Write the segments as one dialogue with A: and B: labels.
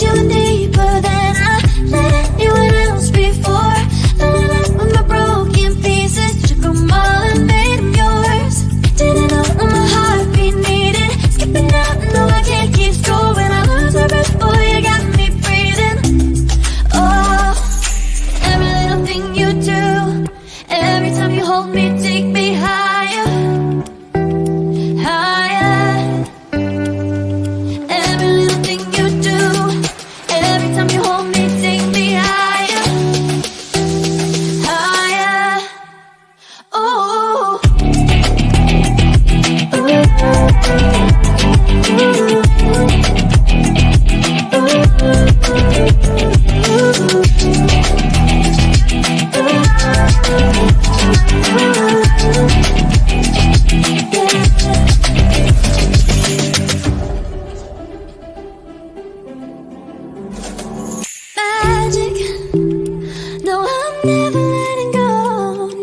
A: you in deeper than I let anyone else before. Filling up with my broken pieces, took them all and made them yours. Didn't know what my heartbeat needed. Skipping out, no, I can't keep score. When I lose my breath, boy, you got me breathing. Oh, every little thing you do, every time you hold me, take me higher, higher. Every little thing you do, every time you hold me, take me higher, higher. Oh, magic. No, I'm never letting go.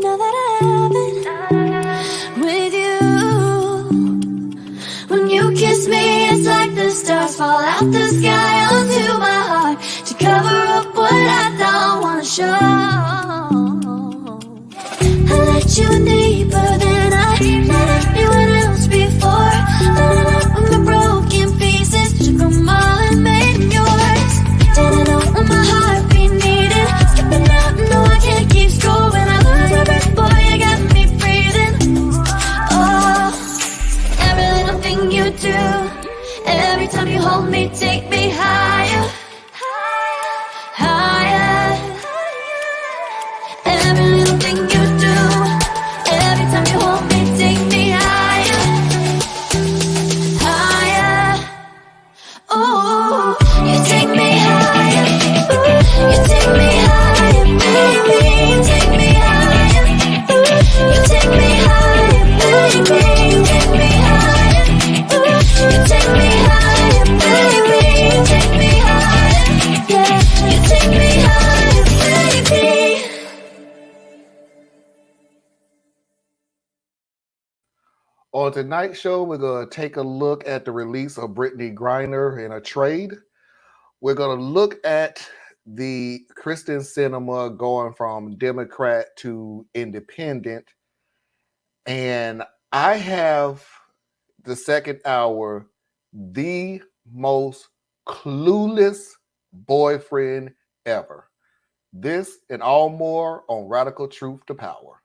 A: Now that I have it with you. When you kiss me, it's like the stars fall out the sky onto my heart to cover up what I don't wanna show. I let you in deeper than I let anyone else before. Filling up with my broken pieces, took them all and made them yours. Didn't know what my heartbeat needed. Skipping out, no, I can't keep score. When I lose my breath, boy, you got me breathing. Oh, every little thing you do, every time you hold me, take me higher, higher. Every little thing you do, every time you hold me, take me higher, higher. Oh, you take me higher, you take me higher, baby, you take me higher, you take me higher, baby, you take me higher, you take me higher, baby, you take me higher, yeah, you take me higher, baby.
B: On tonight's show, we're going to take a look at the release of Brittney Griner in a trade. We're going to look at the Kyrsten Sinema going from Democrat to independent. And I have the second hour, the most clueless boyfriend ever. This and all more on Radical Truth to Power.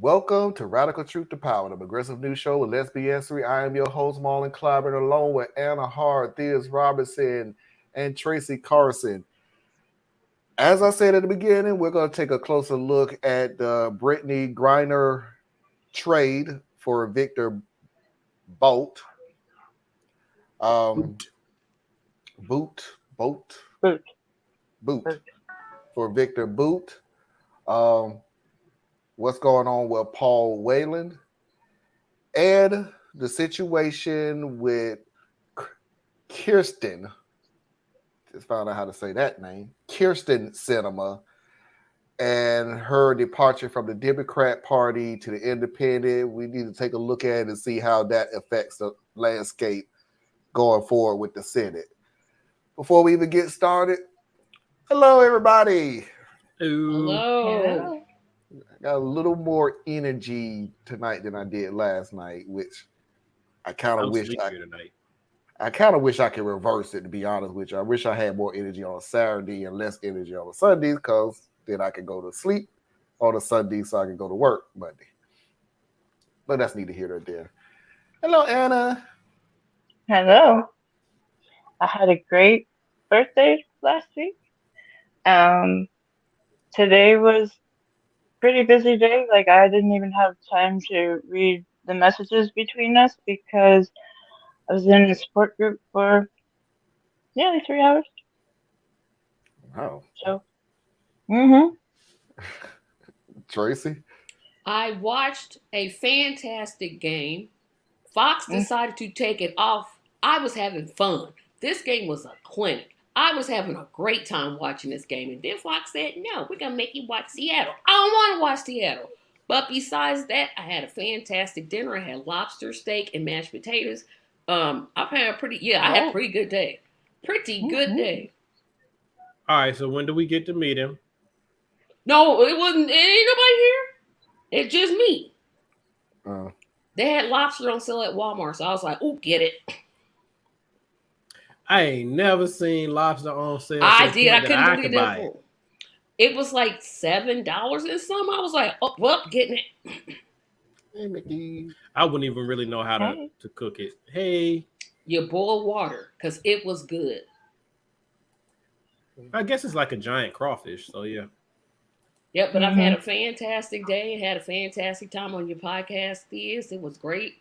B: Welcome to Radical Truth to Power, the progressive news show with lesbianery. I am your host, Marlon Clyburn, along with Anna Hart, Theus Robinson, and Tracy Carson. As I said at the beginning, we're going to take a closer look at the Brittney Griner trade for Victor Bout. Boot for Victor Boot. What's going on with Paul Wayland, and the situation with Kyrsten. Just found out how to say that name. Kyrsten Sinema and her departure from the Democrat Party to the Independent. We need to take a look at it and see how that affects the landscape going forward with the Senate. Before we even get started, hello, everybody.
C: Hello.
B: I got a little more energy tonight than I did last night, which I kind of wish I could reverse it, to be honest with you. I wish I had more energy on a Saturday and less energy on a Sunday, because then I could go to sleep on a Sunday so I can go to work Monday. But that's neither here nor there. Hello, Anna.
D: Hello. I had a great birthday last week. Today was pretty busy day. Like, I didn't even have time to read the messages between us because I was in a support group for nearly 3 hours.
B: Wow.
D: So,
B: Tracy?
C: I watched a fantastic game Fox decided to take it off. I was having fun. This game was a clinic. I was having a great time watching this game. And then Fox said, no, we're going to make you watch Seattle. I don't want to watch Seattle. But besides that, I had a fantastic dinner. I had lobster, steak, and mashed potatoes. I had a pretty good day. Pretty good day.
E: All right, so when do we get to meet him?
C: No, it ain't nobody here. It's just me. They had lobster on sale at Walmart, so I was like, oh, get it.
E: I ain't never seen lobster on sale.
C: I did. I couldn't believe that. It was like $7 and some. I was like, oh, well, getting it.
B: Hey, Mickey.
E: I wouldn't even really know how to cook it. Hey.
C: You boil water because it was good.
E: I guess it's like a giant crawfish, so yeah.
C: Yep, but I've had a fantastic day. Had a fantastic time on your podcast, Theus. It was great.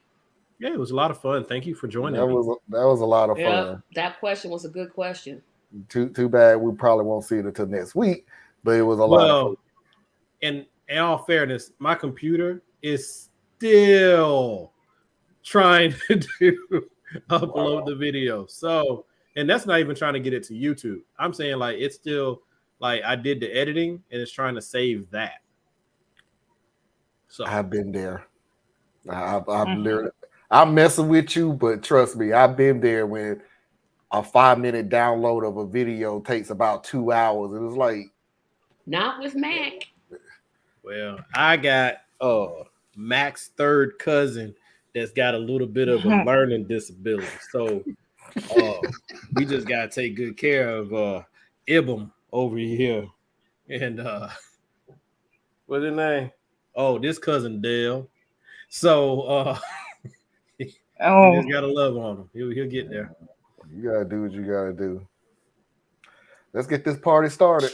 E: Yeah, it was a lot of fun. Thank you for joining me.
B: That was a lot of fun.
C: That question was a good question.
B: Too bad we probably won't see it until next week, but it was a lot of fun.
E: And in all fairness, my computer is still trying to upload the video. So, and that's not even trying to get it to YouTube. I'm saying like it's still like I did the editing and it's trying to save that. So
B: I've been there. I'm messing with you, but trust me, I've been there when a 5-minute download of a video takes about 2 hours. It was like
C: not with Mac.
E: Well, I got Mac's third cousin that's got a little bit of a learning disability. So we just gotta take good care of Ibum over here. And what's his name? Oh, this cousin Dale. So you just gotta love on him. He'll get there.
B: You gotta do what you gotta do. Let's get this party started.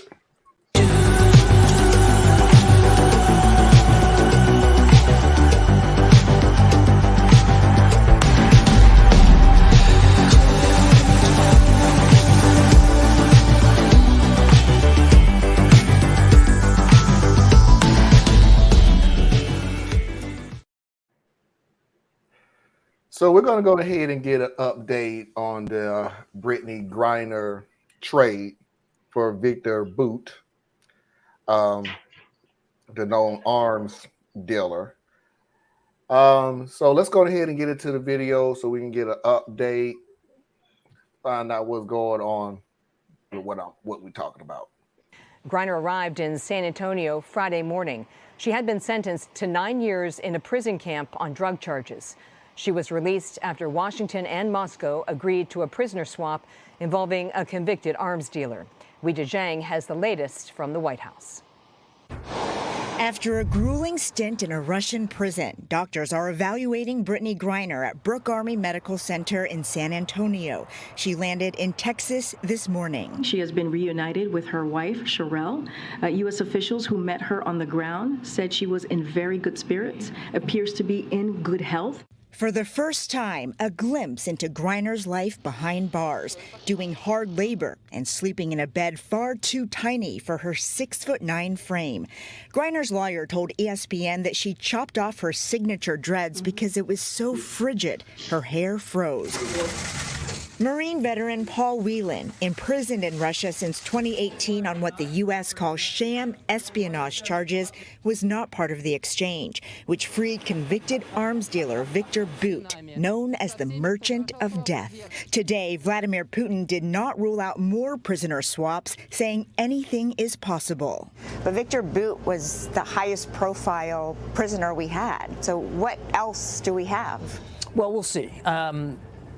B: So we're going to go ahead and get an update on the Brittney Griner trade for Victor Bout, the known arms dealer. So let's go ahead and get into the video so we can get an update, find out what's going on with what we're talking about.
F: Griner arrived in San Antonio Friday morning. She had been sentenced to 9 years in a prison camp on drug charges. She was released after Washington and Moscow agreed to a prisoner swap involving a convicted arms dealer. Weijia Zhang has the latest from the White House.
G: After a grueling stint in a Russian prison, doctors are evaluating Brittney Griner at Brooke Army Medical Center in San Antonio. She landed in Texas this morning.
H: She has been reunited with her wife, Sherelle. U.S. officials who met her on the ground said she was in very good spirits, appears to be in good health.
G: For the first time, a glimpse into Griner's life behind bars, doing hard labor and sleeping in a bed far too tiny for her 6'9" frame. Griner's lawyer told ESPN that she chopped off her signature dreads because it was so frigid, her hair froze. Marine veteran Paul Whelan, imprisoned in Russia since 2018 on what the U.S. calls sham espionage charges, was not part of the exchange, which freed convicted arms dealer Victor Bout, known as the Merchant of Death. Today, Vladimir Putin did not rule out more prisoner swaps, saying anything is possible.
I: But Victor Bout was the highest profile prisoner we had. So what else do we have?
J: Well, we'll see.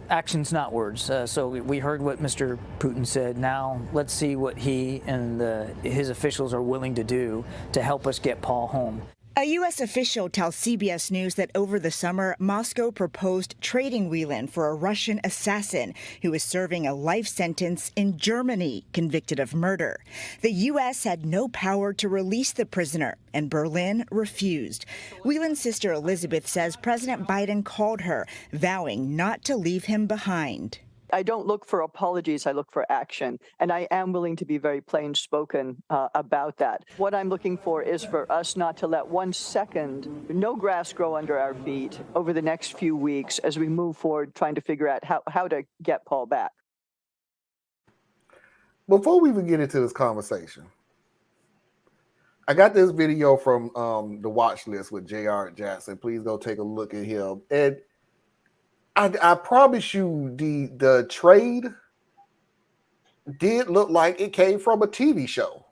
J: Actions, not words. So we heard what Mr. Putin said. Now let's see what he and his officials are willing to do to help us get Paul home.
G: A U.S. official tells CBS News that over the summer, Moscow proposed trading Whelan for a Russian assassin who is serving a life sentence in Germany, convicted of murder. The U.S. had no power to release the prisoner, and Berlin refused. Whelan's sister Elizabeth says President Biden called her, vowing not to leave him behind.
K: I don't look for apologies, I look for action. And I am willing to be very plain spoken about that. What I'm looking for is for us not to let 1 second, no grass grow under our feet over the next few weeks as we move forward trying to figure out how to get Paul back.
B: Before we even get into this conversation, I got this video from the watch list with J.R. Jackson. Please go take a look at him. And I promise you, the trade did look like it came from a TV show.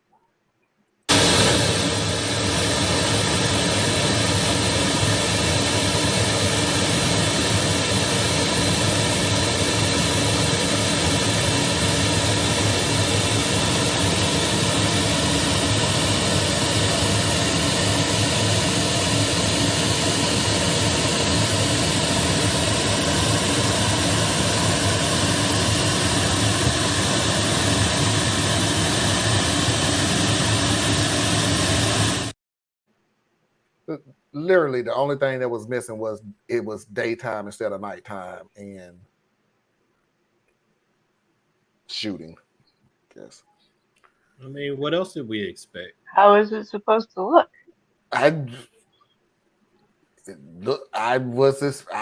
B: Literally, the only thing that was missing was it was daytime instead of nighttime and shooting. Yes.
E: I mean, what else did we expect?
D: How is it supposed to look?
B: I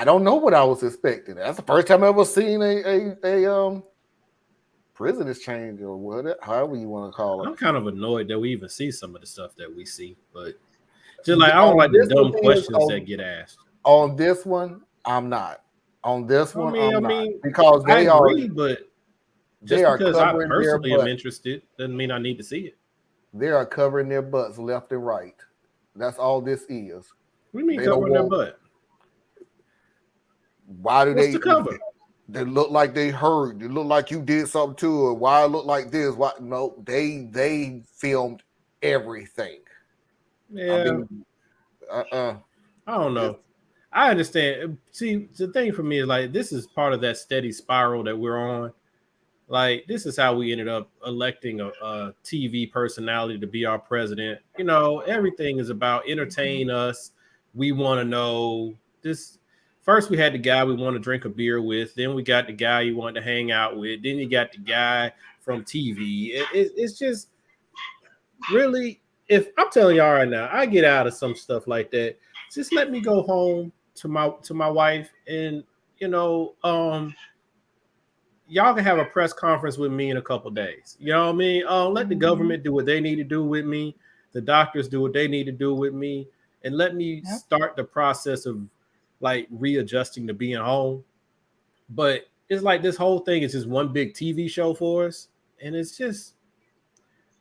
B: don't know what I was expecting. That's the first time I ever seen a prison exchange or whatever, however you want to call it.
E: I'm kind of annoyed that we even see some of the stuff that we see, but just like I don't like the dumb questions that get asked.
B: On this one, I'm not. On this one, I'm not.
E: Because
B: they
E: agree, but just
B: are
E: because I
B: covering
E: personally
B: their
E: am
B: butt.
E: interested doesn't mean I need to see it.
B: They are covering their butts left and right. That's all this is.
E: What do you mean
B: They
E: covering
B: don't
E: their
B: want-
E: butt?
B: Why do
E: What's
B: they
E: the cover?
B: They look like they hurt. They look like you did something to it. Why it look like this? Why no? They filmed everything.
E: Yeah. I don't know. I understand. See, the thing for me is like this is part of that steady spiral that we're on. Like this is how we ended up electing a TV personality to be our president. You know, everything is about entertain us. We want to know this. First, we had the guy we want to drink a beer with. Then we got the guy you want to hang out with. Then you got the guy from TV. It's just really, if I'm telling y'all right now, I get out of some stuff like that. Just let me go home to my wife, and you know, y'all can have a press conference with me in a couple days. You know what I mean? Let the government do what they need to do with me. The doctors do what they need to do with me, and let me start the process of like readjusting to being home. But it's like this whole thing is just one big TV show for us, and it's just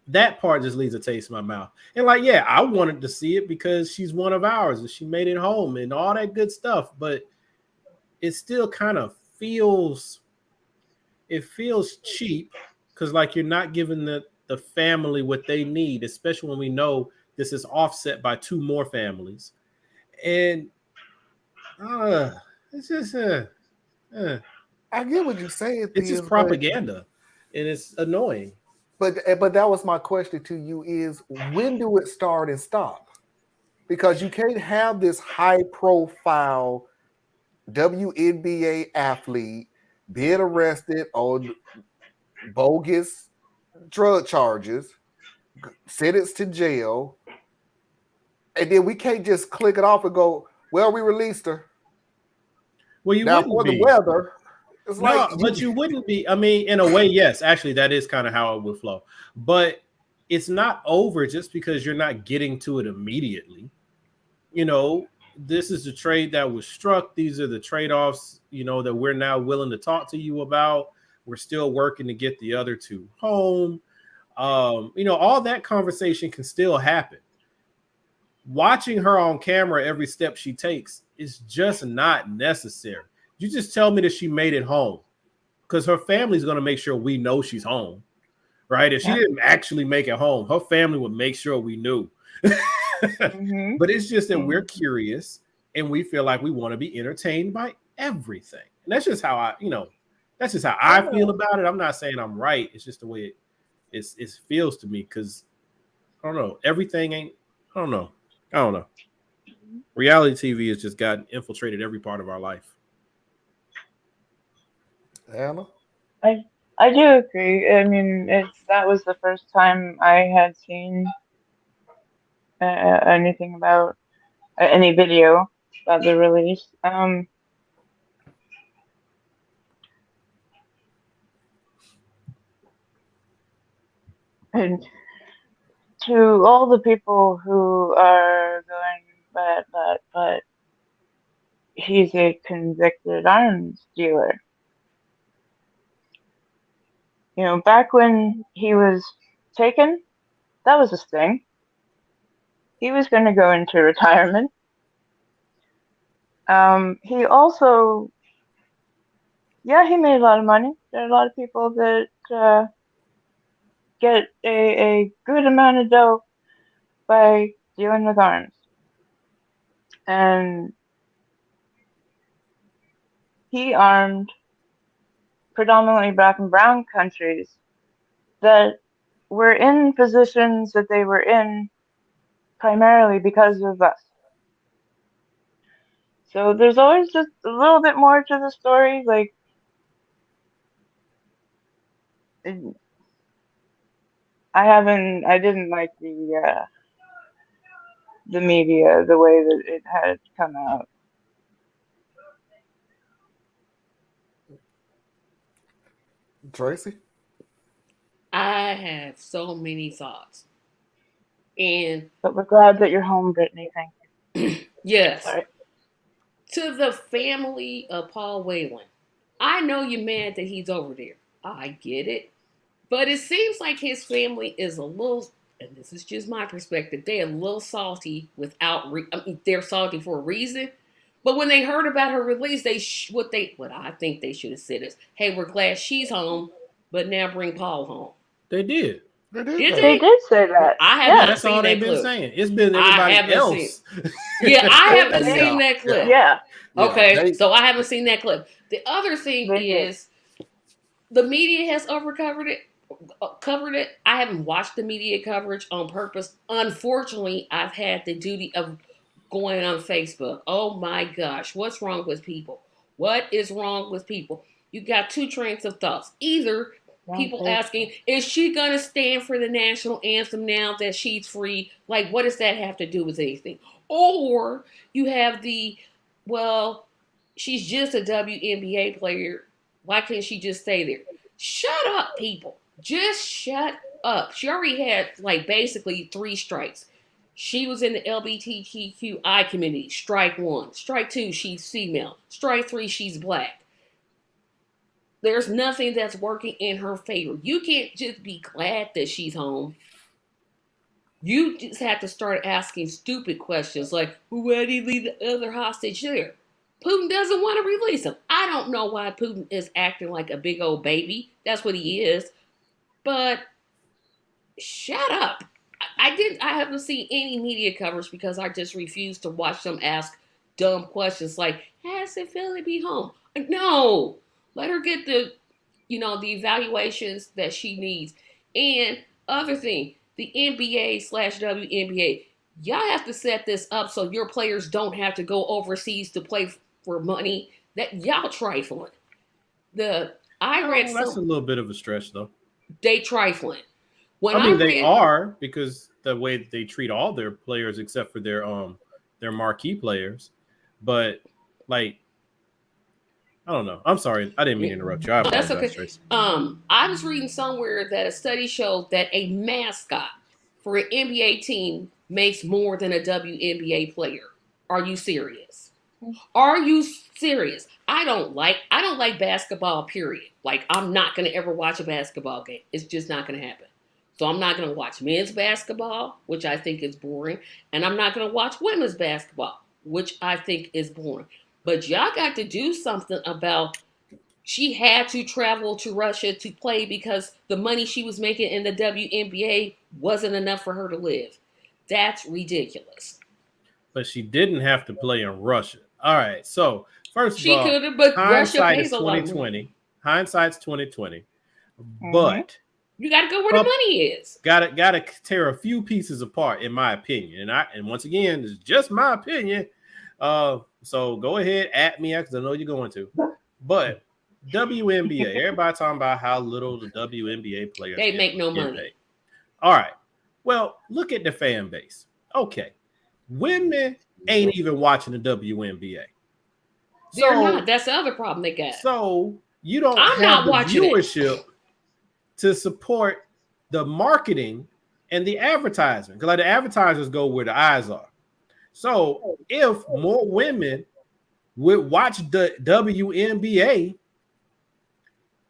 E: that part just leaves a taste in my mouth. And like, yeah, I wanted to see it because she's one of ours and she made it home and all that good stuff, but it still kind of feels cheap because like you're not giving the family what they need, especially when we know this is offset by 2 more families. And it's just
B: I get what you're saying.
E: It's just propaganda, and it's annoying.
B: But that was my question to you: is when do it start and stop? Because you can't have this high-profile WNBA athlete being arrested on bogus drug charges, sentenced to jail, and then we can't just click it off and go, "Well, we released her."
E: Well, you
B: now
E: wouldn't
B: for
E: be.
B: the weather. It's
E: No,
B: like
E: but you wouldn't be. I mean, in a way, yes. Actually, that is kind of how it would flow. But it's not over just because you're not getting to it immediately. You know, this is the trade that was struck. These are the trade-offs, you know, that we're now willing to talk to you about. We're still working to get the other 2 home. You know, all that conversation can still happen. Watching her on camera every step she takes is just not necessary. You just tell me that she made it home because her family's going to make sure we know she's home, right? If she didn't actually make it home, her family would make sure we knew. But it's just that we're curious and we feel like we want to be entertained by everything. And that's just how that's just how I feel about it. I'm not saying I'm right. It's just the way it feels to me because I don't know. Everything ain't, I don't know. Reality TV has just gotten infiltrated every part of our life.
B: Anna?
D: I do agree. I mean, that was the first time I had seen anything about any video about the release. And to all the people who are going, but he's a convicted arms dealer. You know, back when he was taken, that was his thing. He was going to go into retirement. He also, yeah, he made a lot of money. There are a lot of people that get a good amount of dough by dealing with arms. And he armed predominantly black and brown countries that were in positions that they were in primarily because of us. So there's always just a little bit more to the story. Like, I didn't like the media, the way that it had come out.
B: Tracy?
C: I have so many thoughts.
D: But we're glad that you're home, Brittney. Thank you.
C: Yes.
D: Sorry.
C: To the family of Paul Whelan, I know you're mad that he's over there. I get it. But it seems like his family is a little, and this is just my perspective, they're a little salty they're salty for a reason. But when they heard about her release, what I think they should have said is, "Hey, we're glad she's home, but now bring Paul home."
E: They did.
B: They
D: They did say that.
C: I have not
E: That's
C: seen
E: all
C: that
E: they've been
C: clip.
E: saying. It's been everybody else.
C: Yeah, I haven't seen that clip.
D: Yeah.
C: Okay, so I haven't seen that clip. The other thing is, the media has covered it. I haven't watched the media coverage on purpose. Unfortunately, I've had the duty of going on Facebook. Oh my gosh, what's wrong with people? What is wrong with people? You got two trains of thoughts. Either people asking, is she going to stand for the national anthem now that she's free? Like, what does that have to do with anything? Or you have well, she's just a WNBA player. Why can't she just stay there? Shut up, people. Just shut up. She already had, basically 3 strikes. She was in the LGBTQI community. Strike 1. Strike 2, she's female. Strike 3, she's black. There's nothing that's working in her favor. You can't just be glad that she's home. You just have to start asking stupid questions like, why did he leave the other hostage there? Putin doesn't want to release him. I don't know why Putin is acting like a big old baby. That's what he is. But shut up. I haven't seen any media coverage because I just refuse to watch them ask dumb questions like, how's it feel to be home? No. Let her get the evaluations that she needs. And other thing, the NBA/WNBA, y'all have to set this up so your players don't have to go overseas to play for money. That y'all trifling. That's
E: a little bit of a stretch, though.
C: They trifling.
E: They are, because the way that they treat all their players except for their marquee players. But I don't know. I'm sorry. I didn't mean to interrupt you. I apologize,
C: that's okay.
E: Tracy.
C: I was reading somewhere that a study showed that a mascot for an NBA team makes more than a WNBA player. Are you serious? Are you serious? I don't like basketball, period. I'm not going to ever watch a basketball game. It's just not going to happen. So I'm not going to watch men's basketball, which I think is boring. And I'm not going to watch women's basketball, which I think is boring. But y'all got to do something about, she had to travel to Russia to play because the money she was making in the WNBA wasn't enough for her to live. That's ridiculous.
E: But she didn't have to play in Russia. All right. So first of all,
C: she could have, but Russia pays
E: is
C: a lot.
E: 2020. Hindsight's 2020. But
C: you got to go where the money is.
E: Got to tear a few pieces apart, in my opinion. And once again, it's just my opinion. So go ahead, at me, because I know you're going to. But WNBA. Everybody talking about how little the WNBA players
C: They make no
E: get
C: money.
E: paid. All right. Well, look at the fan base. Okay. Women ain't even watching the WNBA.
C: They're not. That's the other problem they got.
E: So you don't
C: I'm
E: have
C: not
E: the
C: watching
E: viewership to support the marketing and the advertising. Because like the advertisers go where the eyes are. So if more women would watch the WNBA,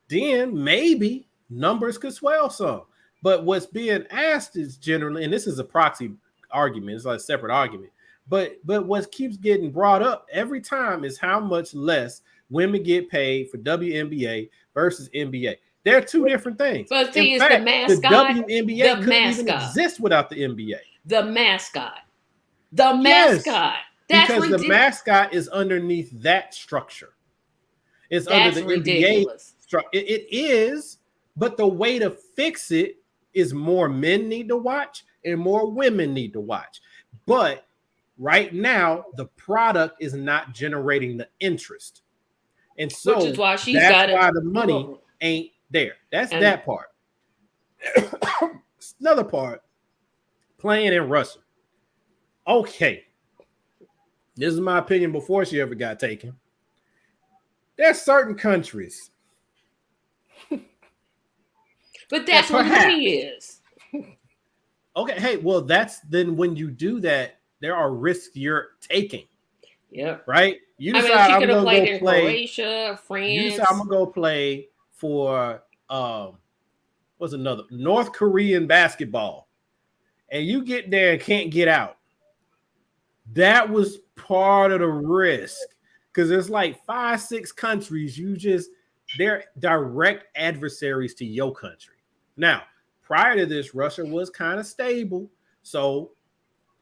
E: then maybe numbers could swell some. But what's being asked is generally, and this is a proxy argument, it's like a separate argument. But what keeps getting brought up every time is how much less women get paid for WNBA versus NBA. They're two different things.
C: But the thing
E: In
C: is,
E: fact,
C: the mascot,
E: the WNBA couldn't even exist without the NBA.
C: The mascot. The mascot.
E: Yes,
C: That's
E: because the mascot is underneath that structure. It's under the
C: ridiculous.
E: NBA structure. It is, but the way to fix it is more men need to watch and more women need to watch. But right now, the product is not generating the interest. And so
C: which is why
E: that's why the money ain't there. That's that part. Another part, playing in Russia. Okay. This is my opinion before she ever got taken. There's certain countries.
C: But that's what money is.
E: Okay, hey, well, that's then when you do that, there are risks you're taking.
C: Yep.
E: Right? You decide
C: she
E: I'm
C: could have
E: gonna
C: played
E: go
C: in
E: play.
C: Croatia, France.
E: You decide I'm gonna go play for what's another North Korean basketball, and you get there and can't get out. That was part of the risk because there's like 5-6 countries they're direct adversaries to your country. Now, prior to this, Russia was kind of stable. So,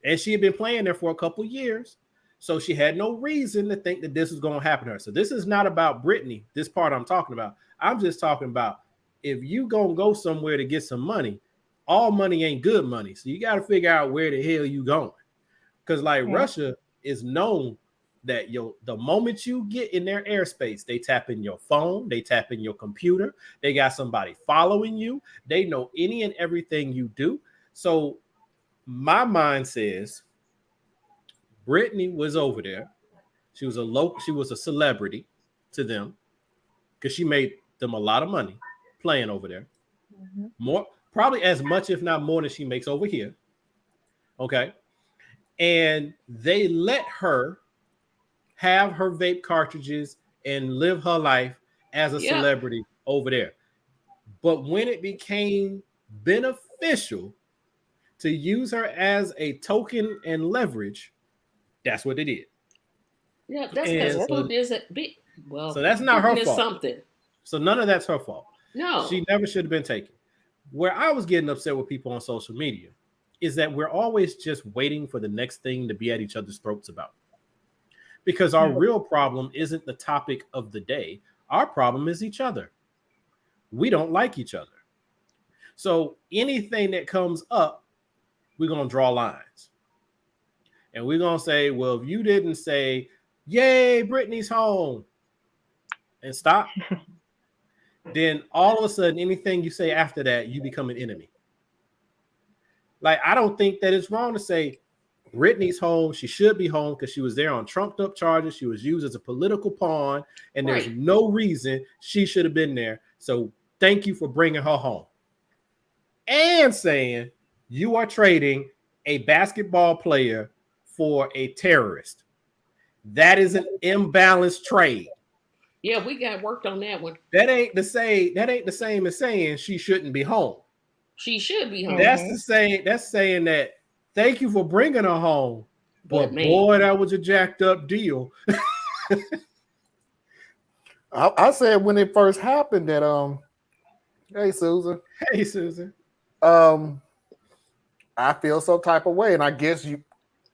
E: and she had been playing there for a couple years. So she had no reason to think that this was going to happen to her. So this is not about Brittney, this part I'm talking about. I'm just talking about if you going to go somewhere to get some money, all money ain't good money. So you got to figure out where the hell you going. Because like Russia is known that the moment you get in their airspace, they tap in your phone, they tap in your computer, they got somebody following you, they know any and everything you do. So my mind says Brittney was over there. She was a celebrity to them because she made them a lot of money playing over there. More, probably as much, if not more, than she makes over here. Okay. And they let her have her vape cartridges and live her life as a celebrity over there. But when it became beneficial to use her as a token and leverage, that's what they did.
C: Yeah, that's because Putin is
E: so that's not her fault.
C: Something.
E: So none of that's her fault.
C: No.
E: She never should have been taken. Where I was getting upset with people on social media is that we're always just waiting for the next thing to be at each other's throats about. Because our real problem isn't the topic of the day. Our problem is each other. We don't like each other. So anything that comes up, we're going to draw lines. And we're going to say, well, if you didn't say, yay, Brittney's home, and stop, then all of a sudden, anything you say after that, you become an enemy. Like, I don't think that it's wrong to say, Brittney's home. She should be home because she was there on trumped up charges. She was used as a political pawn, and there's no reason she should have been there. So thank you for bringing her home. And saying you are trading a basketball player for a terrorist. That is an imbalanced trade.
C: Yeah, we got worked on that one.
E: That ain't the same as saying she shouldn't be home.
C: She should be home.
E: That's saying that thank you for bringing her home. But boy, that was a jacked up deal.
B: I said when it first happened that hey Susan.
E: Hey Susan.
B: I feel some type of way. And I guess you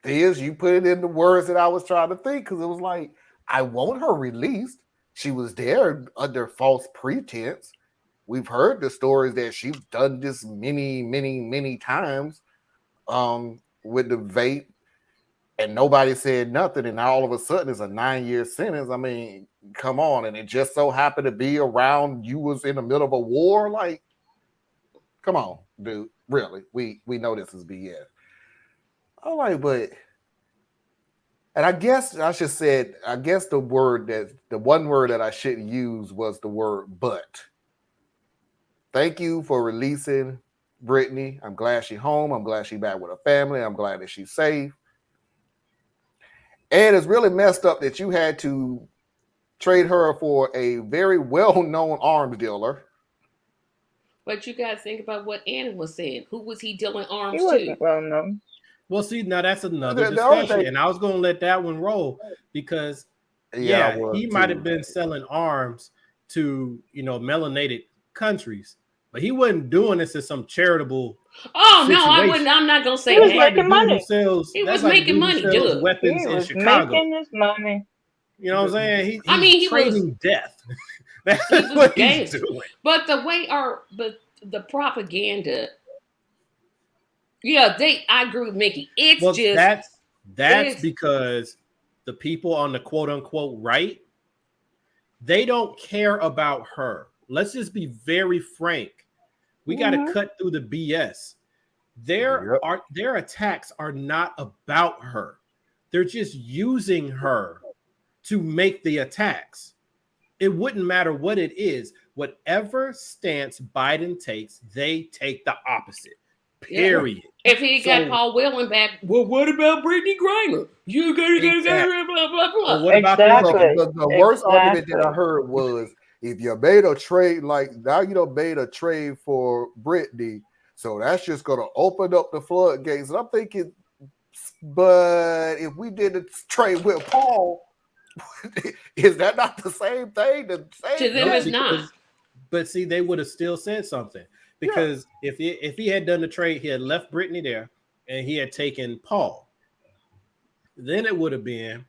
B: put it in the words that I was trying to think, because it was like, I want her released. She was there under false pretense. We've heard the stories that she's done this many times with the vape, and nobody said nothing. And now all of a sudden it's a 9-year sentence. I mean, come on, and it just so happened to be around you was in the middle of a war. Like, come on, dude. Really, we know this is BS. I'm like, but, and I guess I should said, I guess the one word that I shouldn't use was the word but. Thank you for releasing Brittney. I'm glad she's home. I'm glad she's back with her family. I'm glad that she's safe. And it's really messed up that you had to trade her for a very well-known arms dealer.
C: But you got to think about what Anna was saying. Who was he dealing arms
D: He
C: to?
D: wasn't well known.
E: Well, see, now that's another
B: The other
E: discussion,
B: thing-
E: and I was going to let that one roll because,
B: Yeah, I was
E: he might
B: too.
E: have been selling arms to, melanated countries, but he wasn't doing this as some charitable.
C: Oh no, I
E: situation.
C: wouldn't. I'm not gonna say
D: He was
C: that.
E: Like the
D: making
E: dude who
D: money.
E: sells-
C: He
E: that's
C: was
E: like the
C: making
E: dude who
C: money,
E: sells
C: dude.
E: weapons
D: He
E: in
D: was
E: Chicago.
D: making his money.
E: You know what I'm saying?
C: I mean, he was-
E: trading death. That's
C: He was
E: what
C: gay.
E: he's doing.
C: But the way the propaganda, I agree with Mickey. It's
E: Well,
C: just
E: that's because the people on the quote unquote right, they don't care about her. Let's just be very frank. We got to cut through the BS. Their attacks are not about her. They're just using her to make the attacks. It wouldn't matter what it is. Whatever stance Biden takes, they take the opposite. Period.
C: if he got Paul Whelan back, well, what about Brittney Griner? You gotta
E: Exactly.
C: blah blah blah.
E: Well, what about
D: Exactly.
B: The worst argument that I heard was, if you made a trade, like now you don't made a trade for Brittney, so that's just going to open up the floodgates. And I'm thinking, but if we did a trade with Paul, is that not the same thing?
C: To them, it's not.
E: But see, they would have still said something, because if he had done the trade, he had left Brittney there and he had taken Paul. Then it would have been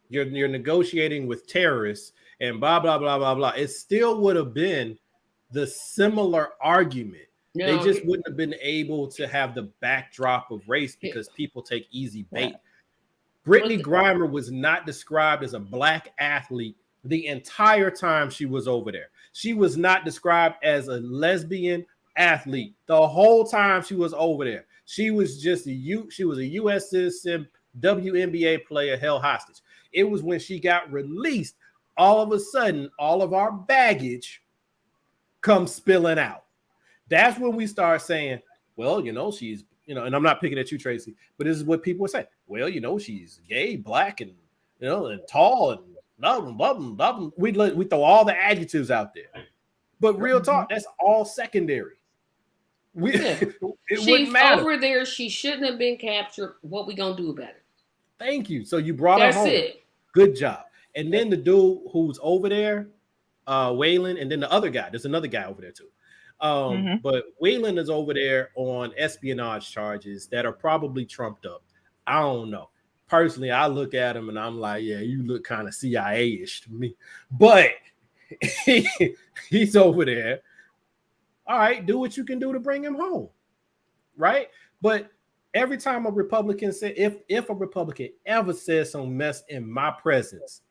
E: you're negotiating with terrorists and blah blah blah blah blah. It still would have been the similar argument.
C: No,
E: they just wouldn't have been able to have the backdrop of race because people take easy bait. Brittney Griner was not described as a black athlete the entire time she was over there. She was not described as a lesbian athlete the whole time she was over there. She was just a U.S. citizen, WNBA player held hostage. It was when she got released, all of a sudden, all of our baggage comes spilling out. That's when we start saying, well, she's, and I'm not picking at you, Tracy, but this is what people would say. Well, she's gay, black, and, and tall, and blah, blah, blah, blah. We throw all the adjectives out there. But real talk, that's all secondary. It wouldn't matter.
C: Over there. She shouldn't have been captured. What we going to do about it?
E: Thank you. So you brought her home.
C: That's it.
E: Good job. And then the dude who's over there, Whalen, and then the other guy. There's another guy over there too. But Whalen is over there on espionage charges that are probably trumped up. I don't know. Personally, I look at him and I'm like, yeah, you look kind of CIA-ish to me. But he's over there. All right, do what you can do to bring him home. Right? But every time a Republican said, if a Republican ever says some mess in my presence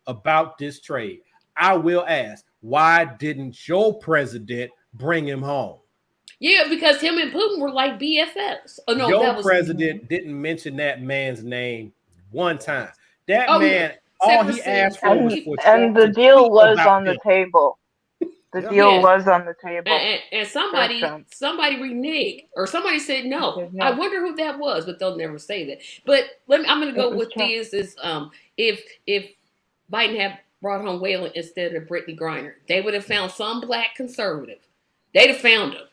E: about this trade, I will ask, why didn't your president bring him home?
C: Yeah, because him and Putin were like BFFs. Oh no,
E: your president didn't mention that man's name one time. That man, all he asked for was for
D: and the deal was on the table. The deal was on the table.
C: And somebody reneged, or somebody said no. I wonder who that was, but they'll never say that. But I'm going to go with this: is if Biden had brought home Whalen instead of Brittney Griner, they would have found some black conservative. They'd have found him.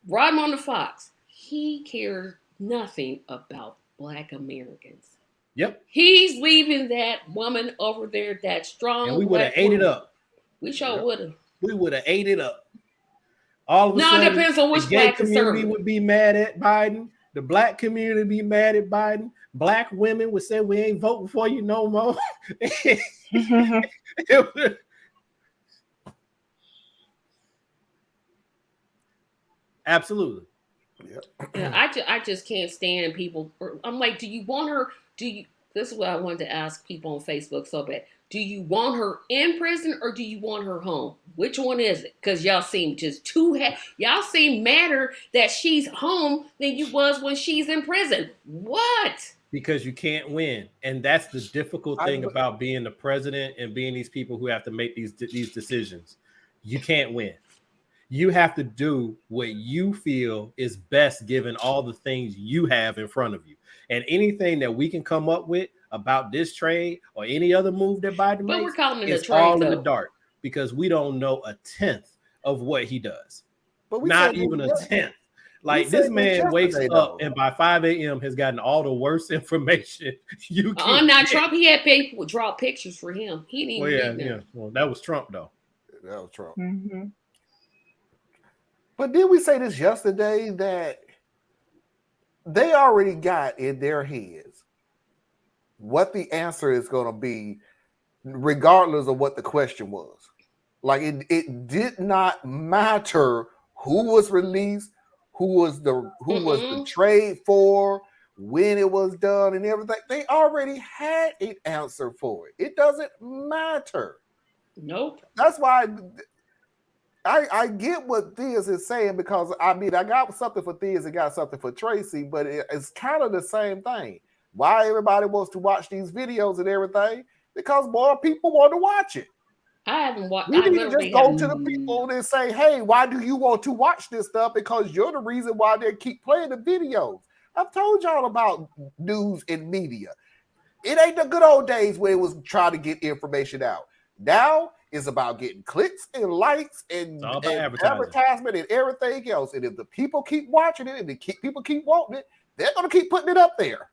C: Brought him on the Fox. He cares nothing about black Americans.
E: Yep.
C: He's leaving that woman over there, that strong.
E: And we would have ate it up.
C: We sure would have.
E: We would have ate it up. All of a sudden,
C: it depends on which
E: the gay
C: black
E: community would be mad at Biden. The black community would be mad at Biden. Black women would say, we ain't voting for you no more. Absolutely.
C: Yeah, I just can't stand people. I'm like, do you want her? This is what I wanted to ask people on Facebook so bad. Do you want her in prison or do you want her home? Which one is it? Because y'all seem just y'all seem madder that she's home than you was when she's in prison. What?
E: Because you can't win, and that's the difficult thing about being the president and being these people who have to make these decisions. You can't win. You have to do what you feel is best given all the things you have in front of you. And anything that we can come up with about this trade or any other move that Biden makes,
C: we're calling it
E: it's
C: a trade,
E: all in the
C: though.
E: dark because we don't know a tenth of what he does.
B: But we
E: Not
B: said
E: even a
B: yesterday.
E: tenth. Like, this man wakes up
B: though.
E: and by 5 a.m. has gotten all the worst information you can.
C: Not Trump. He had people draw pictures for him. He didn't even
E: yeah. Well, that was Trump, though.
B: That was Trump.
D: Mm-hmm.
B: But did we say this yesterday that they already got in their heads what the answer is going to be, regardless of what the question was? Like, it did not matter who was released, who was the trade for, when it was done, and everything. They already had an answer for it. It doesn't matter.
C: Nope.
B: That's why I get what Theus is saying, because I mean, I got something for Theus and got something for Tracy, but it's kind of the same thing. Why everybody wants to watch these videos and everything? Because more people want to watch it.
C: I haven't watched.
B: We need to just go to the people and say, hey, why do you want to watch this stuff? Because you're the reason why they keep playing the videos. I've told y'all about news and media. It ain't the good old days where it was trying to get information out. Now it's about getting clicks and likes and advertisement and everything else. And if the people keep watching it and people keep wanting it, they're going to keep putting it up there.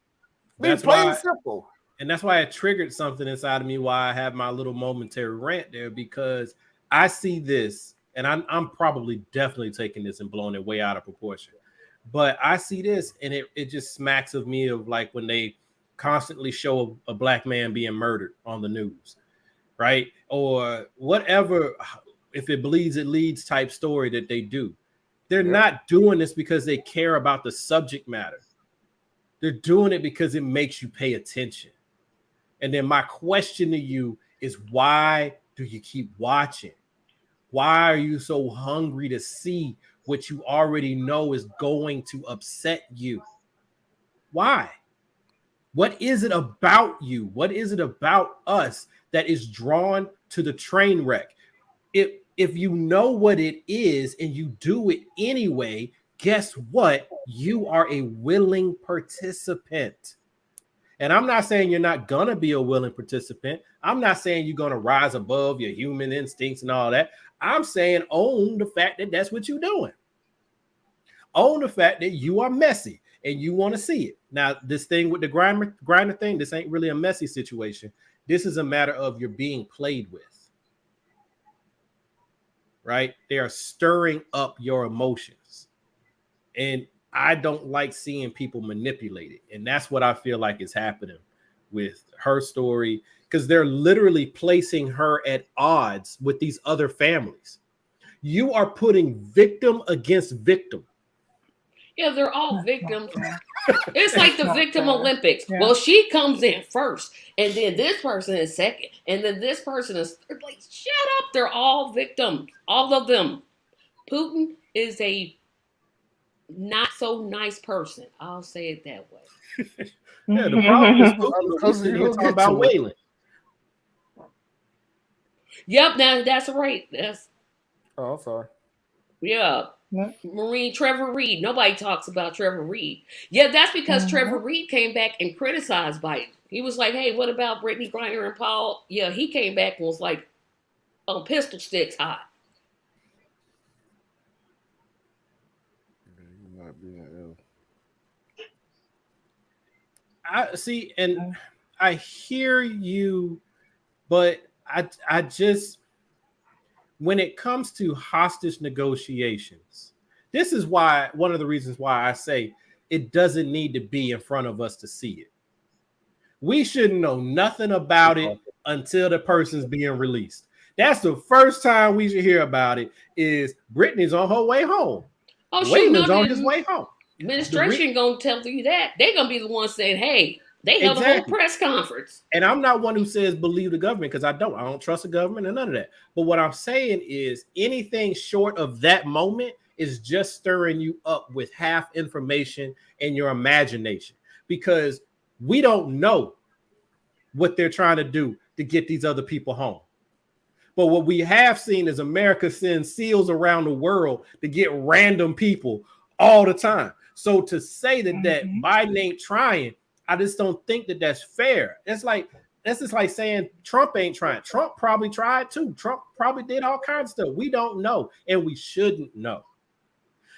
B: It's plain and simple.
E: And that's why it triggered something inside of me, why I have my little momentary rant there, because I see this, and I'm probably definitely taking this and blowing it way out of proportion. But I see this, and it just smacks of me of like when they constantly show a black man being murdered on the news, right? Or whatever, if it bleeds, it leads type story that they do. They're not doing this because they care about the subject matter. They're doing it because it makes you pay attention. And then my question to you is, why do you keep watching? Why are you so hungry to see what you already know is going to upset you? Why? What is it about you? What is it about us that is drawn to the train wreck? If you know what it is and you do it anyway, guess what? You are a willing participant. And I'm not saying you're not going to be a willing participant. I'm not saying you're going to rise above your human instincts and all that. I'm saying own the fact that that's what you're doing. Own the fact that you are messy and you want to see it. Now, this thing with the Griner thing, this ain't really a messy situation. This is a matter of you're being played with. Right? They are stirring up your emotions. And I don't like seeing people manipulate it. And that's what I feel like is happening with her story, because they're literally placing her at odds with these other families. You are putting victim against victim.
C: Yeah, they're all victims. It's like the victim Olympics. Yeah. Well, she comes in first, and then this person is second, and then this person is third. Like, shut up. They're all victims. All of them. Putin is a not so nice person. I'll say it that way.
E: Yeah, the problem is because you're talking about Wayland.
C: Yep, that's right.
B: I'm sorry.
C: Yeah. Marine Trevor Reed. Nobody talks about Trevor Reed. Yeah, that's because Trevor Reed came back and criticized Biden. He was like, hey, what about Brittney Griner and Paul? Yeah, he came back and was like, on pistol sticks hot.
E: I see, and I hear you, but I just, when it comes to hostage negotiations, this is why, one of the reasons why I say it doesn't need to be in front of us to see it. We shouldn't know nothing about it until the person's being released. That's the first time we should hear about it, is Brittney's on her way home.
C: Oh,
E: Wayland's on his way home.
C: Administration gonna tell you that. They're gonna be the ones saying, hey, They held a whole press conference.
E: And I'm not one who says believe the government, because I don't trust the government and none of that. But what I'm saying is anything short of that moment is just stirring you up with half information and your imagination, because we don't know what they're trying to do to get these other people home. But what we have seen is America send SEALs around the world to get random people all the time. So to say that Biden ain't trying, I just don't think that that's fair. That's just like saying Trump ain't trying. Trump probably tried too. Trump probably did all kinds of stuff. We don't know, and we shouldn't know.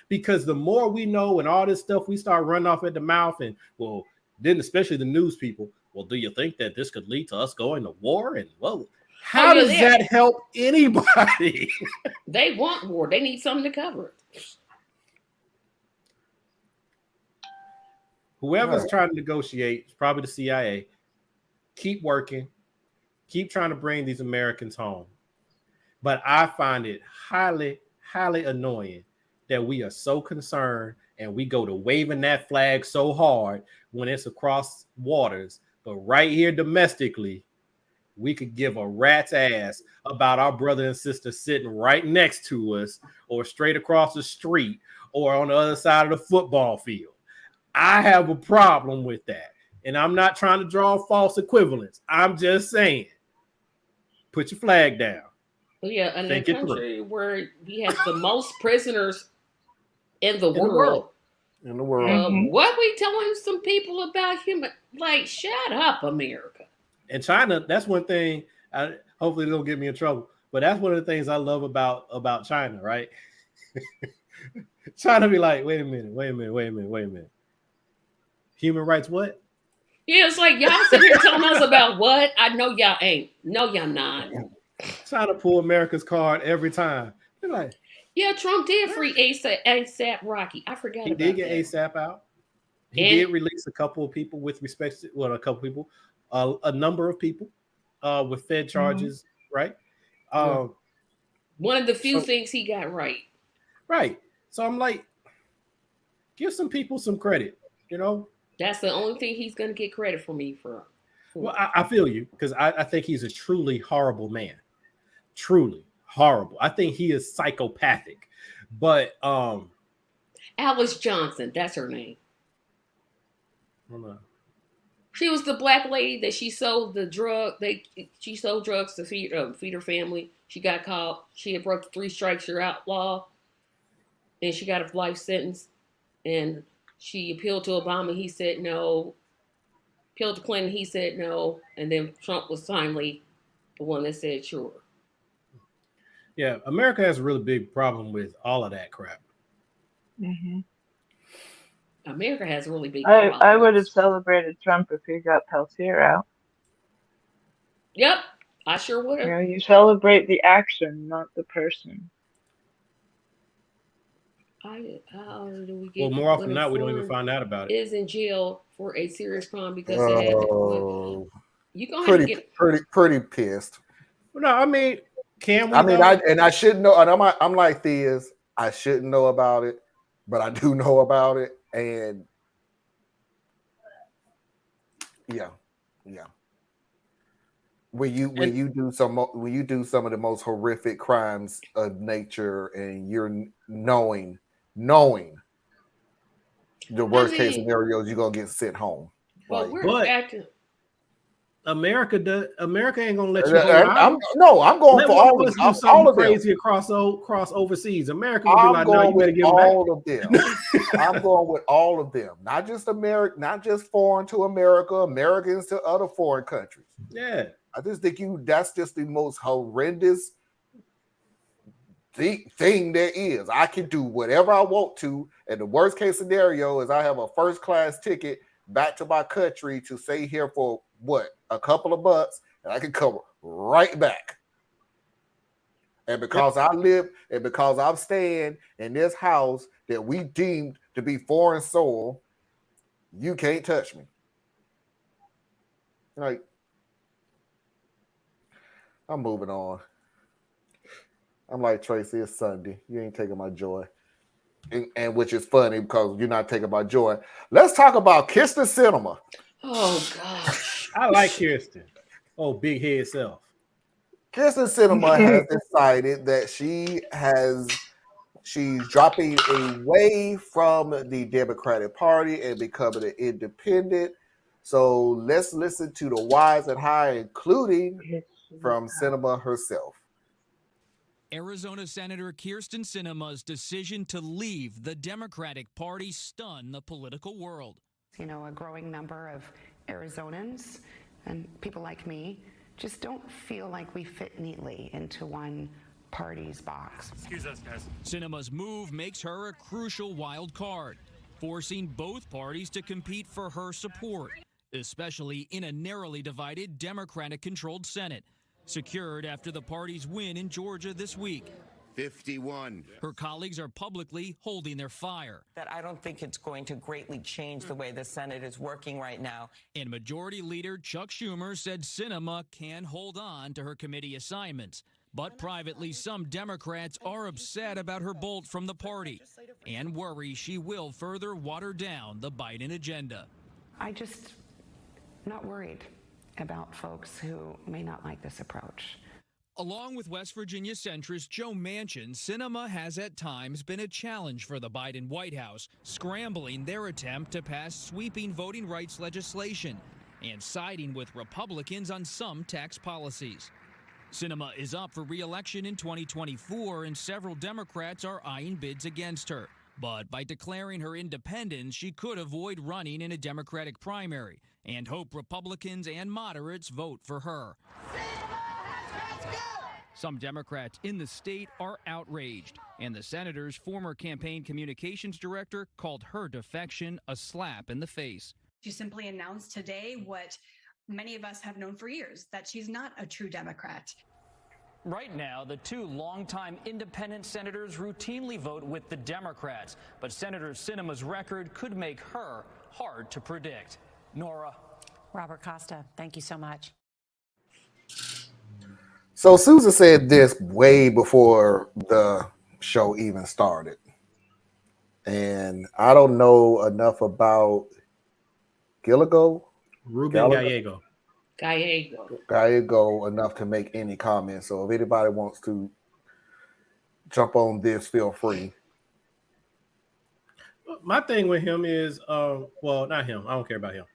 E: Because the more we know and all this stuff, we start running off at the mouth. And well, then especially the news people, well, do you think that this could lead to us going to war? And well, how does that help anybody?
C: They want war. They need something to cover it.
E: Whoever's trying to negotiate, probably the CIA, keep working, keep trying to bring these Americans home. But I find it highly, highly annoying that we are so concerned and we go to waving that flag so hard when it's across waters. But right here domestically, we could give a rat's ass about our brother and sister sitting right next to us or straight across the street or on the other side of the football field. I have a problem with that. And I'm not trying to draw false equivalence. I'm just saying, put your flag down.
C: Well, yeah, in a country where we have the most prisoners in the world.
B: In the world.
C: What we telling some people about human? Like, shut up, America.
E: And China, that's one thing. Hopefully, they don't get me in trouble. But that's one of the things I love about China, right? China be like, wait a minute. Human rights, what?
C: Yeah, it's like y'all sitting here telling us about what? I know y'all ain't. No, y'all not.
E: Trying to pull America's card every time. They're like,
C: yeah, Trump did free ASAP Rocky. I forgot about that. He did
E: get ASAP out. He did release a couple of people with respect to, well, a number of people with Fed charges, right?
C: One of the few things he got right.
E: Right. So I'm like, give some people some credit, you know?
C: That's the only thing he's going to get credit for me for.
E: Well, I feel you, because I think he's a truly horrible man. Truly horrible. I think he is psychopathic. But
C: Alice Johnson, that's her name.
E: Hold on.
C: She was the black lady that she sold the drug. She sold drugs to feed her family. She got caught. She had broke the 3 strikes, you're outlaw, and she got a life sentence. And she appealed to Obama. He said no. Appealed to Clinton. He said no. And then Trump was finally the one that said sure.
E: Yeah, America has a really big problem with all of that crap.
C: America has a really big problem.
D: I would have celebrated Trump if he got Peltier out.
C: Yep, I sure would have.
D: You know, you celebrate the action, not the person.
C: How do we get?
E: Well, more often than not, we don't even find out about it.
C: Is in jail for a serious crime because they had you gonna have to get
B: pretty pissed.
E: No, I mean, can we?
B: I shouldn't know. And I'm like Theus. I shouldn't know about it, but I do know about it, and yeah. When you do some of the most horrific crimes of nature, and you're knowing the worst case scenarios, you're gonna get sent home.
C: But
E: America ain't gonna let you
B: I'm going for all of them. All of
E: crazy across overseas. America will be like, no, you better give
B: all of them. I'm going with all of them, not just not just foreign to America, Americans to other foreign countries.
E: Yeah,
B: I just think that's just the most horrendous thing there is. I can do whatever I want to, and the worst case scenario is I have a first class ticket back to my country to stay here for a couple of months, and I can come right back. And because I live and because I'm staying in this house that we deemed to be foreign soil, you can't touch me. Like, I'm moving on. I'm like, Tracy, it's Sunday. You ain't taking my joy. And which is funny because you're not taking my joy. Let's talk about Kysten Sinema.
C: Oh gosh.
E: I like Kyrsten. Oh, big head self.
B: Kyrsten Sinema has decided that she's dropping away from the Democratic Party and becoming an independent. So let's listen to the whys and how, including from Sinema herself.
L: Arizona Senator Kyrsten Sinema's decision to leave the Democratic Party stunned the political world.
M: You know, a growing number of Arizonans and people like me just don't feel like we fit neatly into one party's box.
L: Excuse us, guys. Sinema's move makes her a crucial wild card, forcing both parties to compete for her support, especially in a narrowly divided Democratic-controlled Senate, secured after the party's win in Georgia this week.
N: 51.
L: Her colleagues are publicly holding their fire.
O: That I don't think it's going to greatly change the way the Senate is working right now.
L: And Majority Leader Chuck Schumer said Sinema can hold on to her committee assignments. But privately, some Democrats are upset about her bolt from the party and worry she will further water down the Biden agenda.
M: I'm not worried about folks who may not like this approach.
L: Along with West Virginia centrist Joe Manchin, Sinema has at times been a challenge for the Biden White House, scrambling their attempt to pass sweeping voting rights legislation and siding with Republicans on some tax policies. Sinema is up for re-election in 2024, and several Democrats are eyeing bids against her. But by declaring her independence, she could avoid running in a Democratic primary and hope Republicans and moderates vote for her. Some Democrats in the state are outraged, and the senator's former campaign communications director called her defection a slap in the face.
P: She simply announced today what many of us have known for years, that she's not a true Democrat.
L: Right now, the two longtime independent senators routinely vote with the Democrats, but Senator Sinema's record could make her hard to predict. Nora.
Q: Robert Costa, thank you so much.
B: So Susan said this way before the show even started. And I don't know enough about
E: Ruben Gallego
B: enough to make any comments. So if anybody wants to jump on this, feel free.
E: My thing with him is, well, not him. I don't care about him.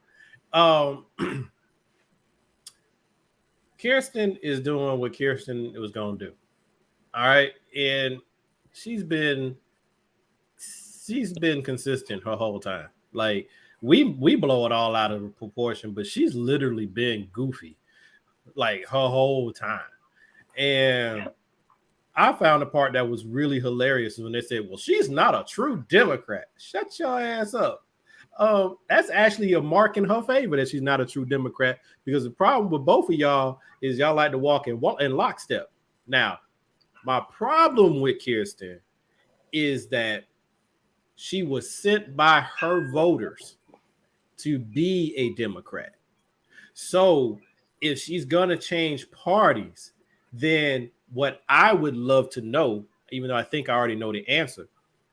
E: Kyrsten is doing what Kyrsten was going to do. All right. And she's been consistent her whole time. Like we blow it all out of proportion, but she's literally been goofy like her whole time. And I found the part that was really hilarious when they said, well, she's not a true Democrat. Shut your ass up. That's actually a mark in her favor that she's not a true Democrat, because the problem with both of y'all is y'all like to walk in lockstep. Now, my problem with Kyrsten is that she was sent by her voters to be a Democrat. So if she's going to change parties, then what I would love to know, even though I think I already know the answer,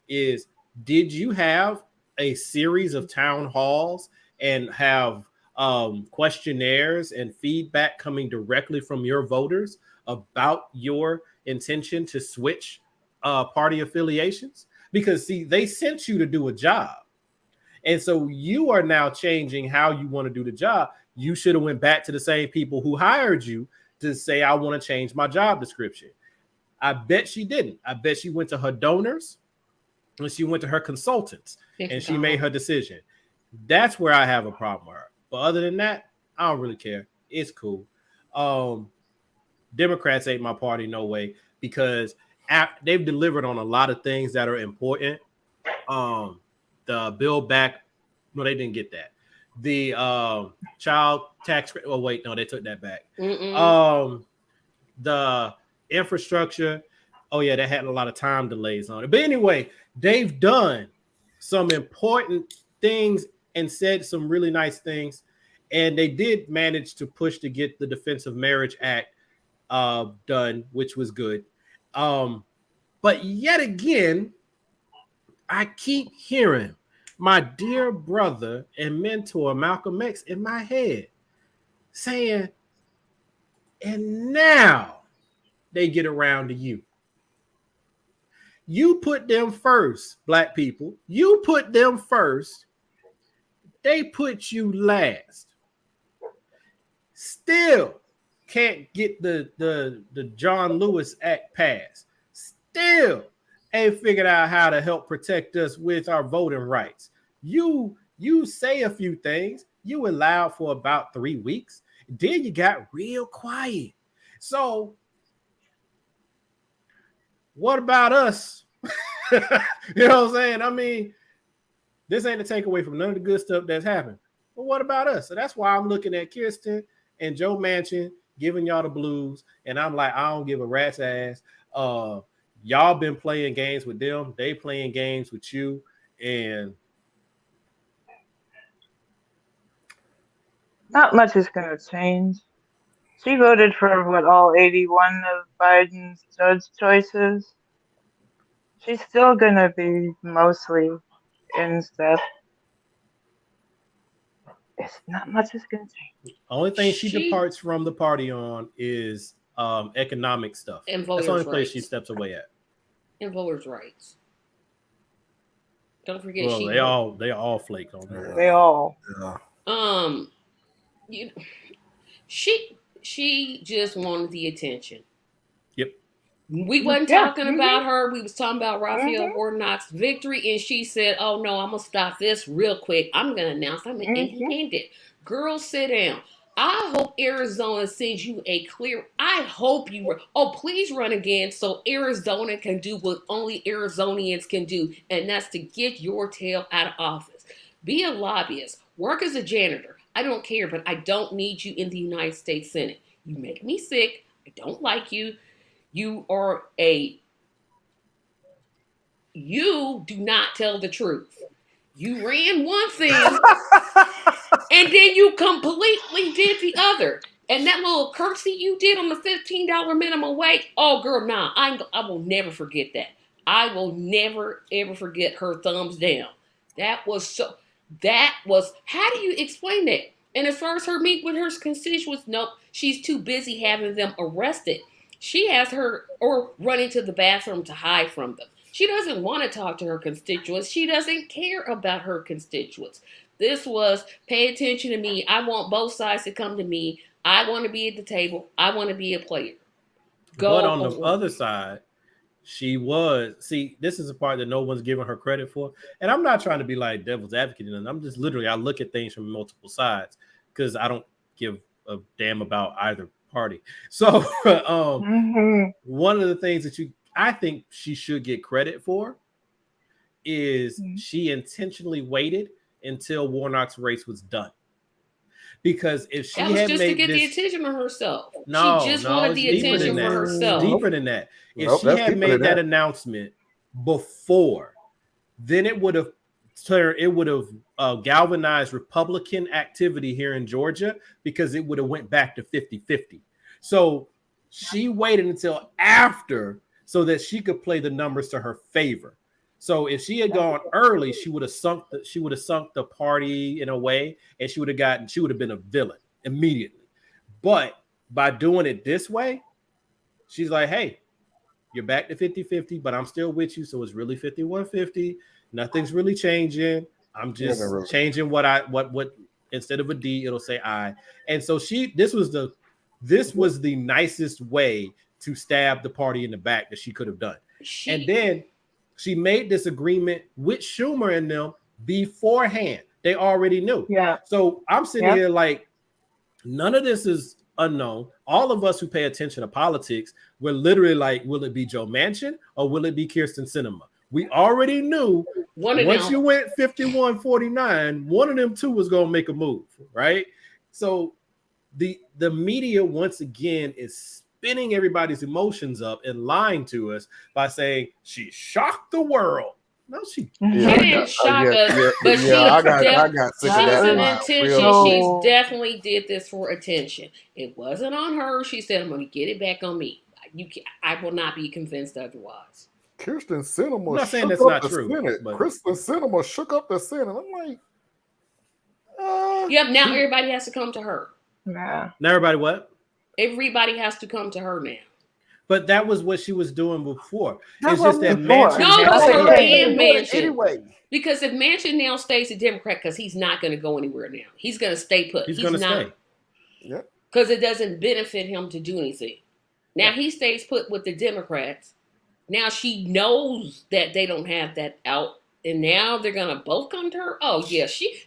E: is did you have a series of town halls and have questionnaires and feedback coming directly from your voters about your intention to switch party affiliations? Because see, they sent you to do a job. And so you are now changing how you want to do the job. You should have went back to the same people who hired you to say, I want to change my job description. I bet she didn't. I bet she went to her donors and she went to her consultants and she made her decision. That's where I have a problem with her. But other than that, I don't really care. It's cool. Democrats ain't my party, no way, because they've delivered on a lot of things that are important. The Build Back, no, they didn't get that. The child tax, oh wait, no, they took that back. The infrastructure, oh yeah, they had a lot of time delays on it. But anyway, they've done some important things and said some really nice things. And they did manage to push to get the Defense of Marriage Act done, which was good. But yet again, I keep hearing my dear brother and mentor Malcolm X in my head, saying, and now they get around to you. You put them first, black people. You put them first. They put you last. Still can't get the John Lewis Act passed. Still ain't figured out how to help protect us with our voting rights. You say a few things. You allowed for about 3 weeks. Then you got real quiet. So what about us? You know what I'm saying? I mean, this ain't a takeaway from none of the good stuff that's happened. But what about us? So that's why I'm looking at Kyrsten and Joe Manchin giving y'all the blues. And I'm like, I don't give a rat's ass. Y'all been playing games with them. They playing games with you. And
D: not much is going to change. She voted for all 81 of Biden's judge choices. She's still going to be mostly in step. It's not much is going to change.
E: Only thing she departs from the party on is economic stuff.
C: And
E: that's the only place
C: rights.
E: she steps away at.
C: And voters' rights. Don't forget,
E: well, they all flaked on her.
D: They all.
C: Yeah. She just wanted the attention.
E: Yep.
C: We wasn't talking about her. We was talking about Raphael Warnock's victory, and she said, "Oh no, I'm gonna stop this real quick. I'm gonna announce I'm gonna end it." Girl, sit down. I hope Arizona sends you a clear. I hope you run. Oh, please run again so Arizona can do what only Arizonians can do, and that's to get your tail out of office. Be a lobbyist. Work as a janitor. I don't care, but I don't need you in the United States Senate. You make me sick. I don't like you. You do not tell the truth. You ran one thing and then you completely did the other. And that little curtsy you did on the $15 minimum wage, oh girl, nah, I will never forget that. I will never ever forget her thumbs down. How do you explain that? And as far as her meet with her constituents, nope, she's too busy having them arrested. She has her or running to the bathroom to hide from them. She doesn't want to talk to her constituents. She doesn't care about her constituents. This was pay attention to me. I want both sides to come to me. I want to be at the table. I want to be a player.
E: But on the other side, she was, this is a part that no one's giving her credit for. And I'm not trying to be like devil's advocate. And I'm just literally, I look at things from multiple sides because I don't give a damn about either party. So one of the things that I think she should get credit for is she intentionally waited until Warnock's race was done. Because if she had
C: just
E: made
C: to get
E: this,
C: the attention on herself.
E: No,
C: she just wanted the attention for herself.
E: Deeper than that. If she had made that announcement before, then it would have galvanized Republican activity here in Georgia because it would have went back to 50-50. So she waited until after so that she could play the numbers to her favor. So if she had gone early, she would have sunk the party in a way, and she would have been a villain immediately. But by doing it this way, she's like, hey, you're back to 50-50, but I'm still with you. So it's really 51-50. Nothing's really changing. I'm just changing what instead of a D, it'll say I. And so this was the nicest way to stab the party in the back that she could have done. And then she made this agreement with Schumer and them beforehand. They already knew.
D: Yeah.
E: So I'm sitting here like, none of this is unknown. All of us who pay attention to politics, we're literally like, will it be Joe Manchin or will it be Kyrsten Sinema? We already knew once you went 51-49, one of them two was going to make a move, right? So the media once again is spinning everybody's emotions up and lying to us by saying she shocked the world. No, she
C: didn't shock us, but she definitely did this for attention. It wasn't on her. She said, "I'm going to get it back on me." I will not be convinced otherwise.
B: Kyrsten Sinema
E: I'm not saying
B: shook
E: that's
B: up
E: not
B: the
E: true,
B: Senate.
E: but
B: Kyrsten Sinema shook up the Senate. I'm like,
C: Yep, now everybody has to come to her.
D: Yeah.
E: now everybody what?
C: Everybody has to come to her now.
E: But that was what she was doing before.
B: That's
E: It's
B: what
E: just
B: I
E: that
B: mean.
E: Manchin
C: No, it
E: has
C: was
E: to
C: her
E: come.
C: and Manchin.
B: Anyway,
C: Because if Manchin now stays a Democrat, because he's not going to go anywhere now. He's going to stay put.
E: He's going to
C: not,
E: stay.
B: Yep.
C: Because it doesn't benefit him to do anything. Now he stays put with the Democrats. Now she knows that they don't have that out. And now they're gonna both come to her. Oh yeah, she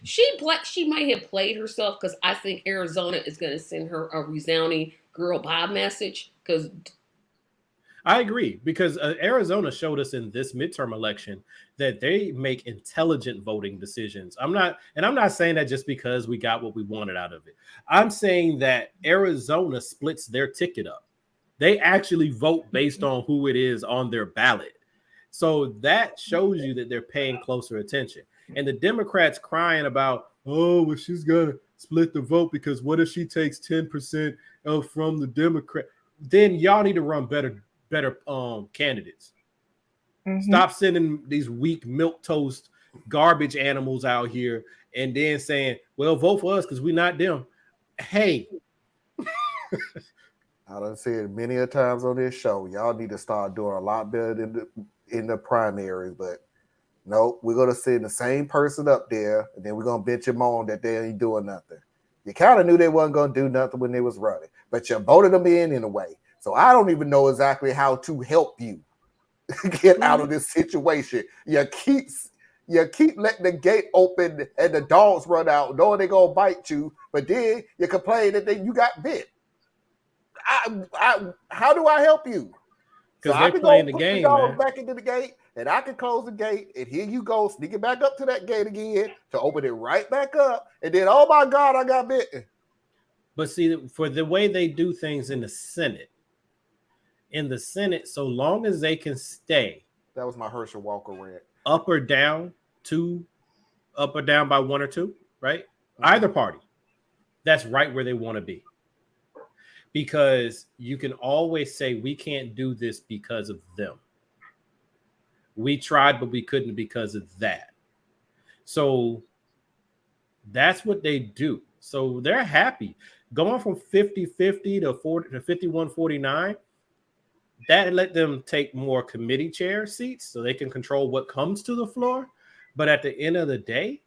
C: might have played herself because I think Arizona is gonna send her a resounding "girl bye" message. Because
E: I agree, because Arizona showed us in this midterm election that they make intelligent voting decisions. I'm not saying that just because we got what we wanted out of it. I'm saying that Arizona splits their ticket up. They actually vote based on who it is on their ballot. So that shows you that they're paying closer attention. And the Democrats crying about, oh, well, she's gonna split the vote because what if she takes 10% from the Democrat? Then y'all need to run better candidates. Stop sending these weak milquetoast garbage animals out here and then saying, well, vote for us because we're not them. Hey.
B: I done said many a times on this show, y'all need to start doing a lot better in the primaries, but no, we're gonna send the same person up there, and then we're gonna bitch them on that they ain't doing nothing. You kind of knew they wasn't gonna do nothing when they was running, but you voted them in a way. So I don't even know exactly how to help you get out of this situation. You keep letting the gate open and the dogs run out, knowing they gonna bite you, but then you complain that you got bit. How do I help you?
E: Because
B: I
E: they're
B: can
E: playing
B: go
E: the
B: put
E: game,
B: the dogs
E: man.
B: back into the gate, and I can close the gate, and here you go, sneaking back up to that gate again to open it right back up, and then, oh my God, I got bitten.
E: But see, for the way they do things in the Senate, so long as they can stay.
B: That was my Herschel Walker rant.
E: Up or down by 1 or 2, right? Either party. That's right where they want to be. Because you can always say, we can't do this because of them. We tried, but we couldn't because of that. So that's what they do. So they're happy. Going from 50-50 to 51-49, that let them take more committee chair seats so they can control what comes to the floor. But at the end of the day,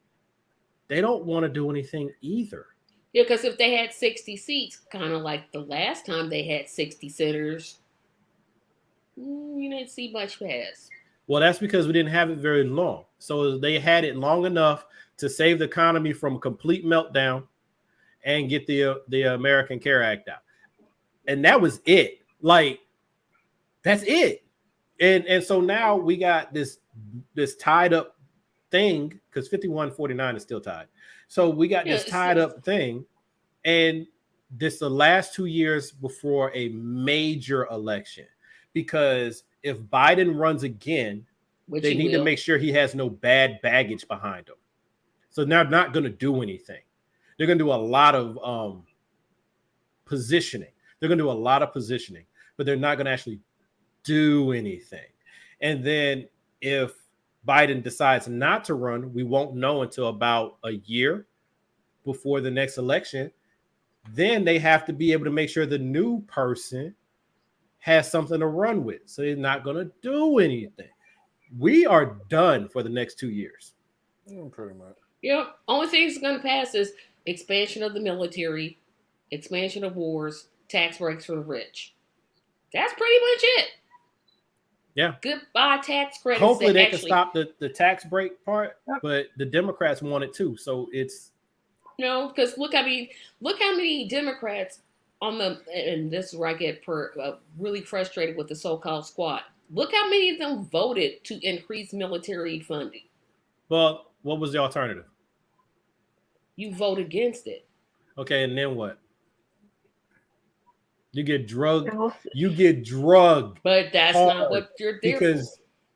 E: they don't want to do anything either.
C: yeah, because if they had 60 seats, kind of like the last time they had 60 senators, you didn't see much pass.
E: Well, that's because we didn't have it very long. So they had it long enough to save the economy from a complete meltdown and get the American Care Act out. And that was it. Like, that's it. And so now we got this tied up thing, because 51-49 is still tied. So we got this tied up thing, and this the last 2 years before a major election. Because if Biden runs again, they need to make sure he has no bad baggage behind him. So they're not going to do anything. They're going to do a lot of positioning. But they're not going to actually do anything. And then if Biden decides not to run, we won't know until about a year before the next election. Then they have to be able to make sure the new person has something to run with. So they're not going to do anything. We are done for the next 2 years.
B: Pretty much.
C: Yeah, only thing that's going to pass is expansion of the military, expansion of wars, tax breaks for the rich. That's pretty much it.
E: Yeah.
C: Goodbye tax credits.
E: Hopefully they can stop the tax break part, but the Democrats want it too. So it's
C: because look how many Democrats and this is where I get really frustrated with the so-called squad. Look how many of them voted to increase military funding.
E: Well, what was the alternative?
C: You vote against it.
E: Okay, and then what? You get drugged. But
C: that's not what you're there for.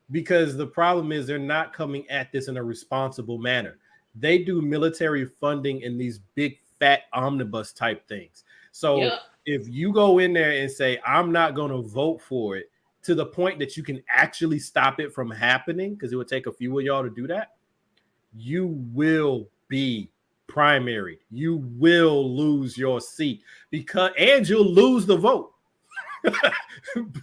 E: Because the problem is they're not coming at this in a responsible manner. They do military funding in these big fat omnibus type things. So if you go in there and say, I'm not going to vote for it to the point that you can actually stop it from happening, because it would take a few of y'all to do that, you will be primary. You will lose your seat and you'll lose the vote.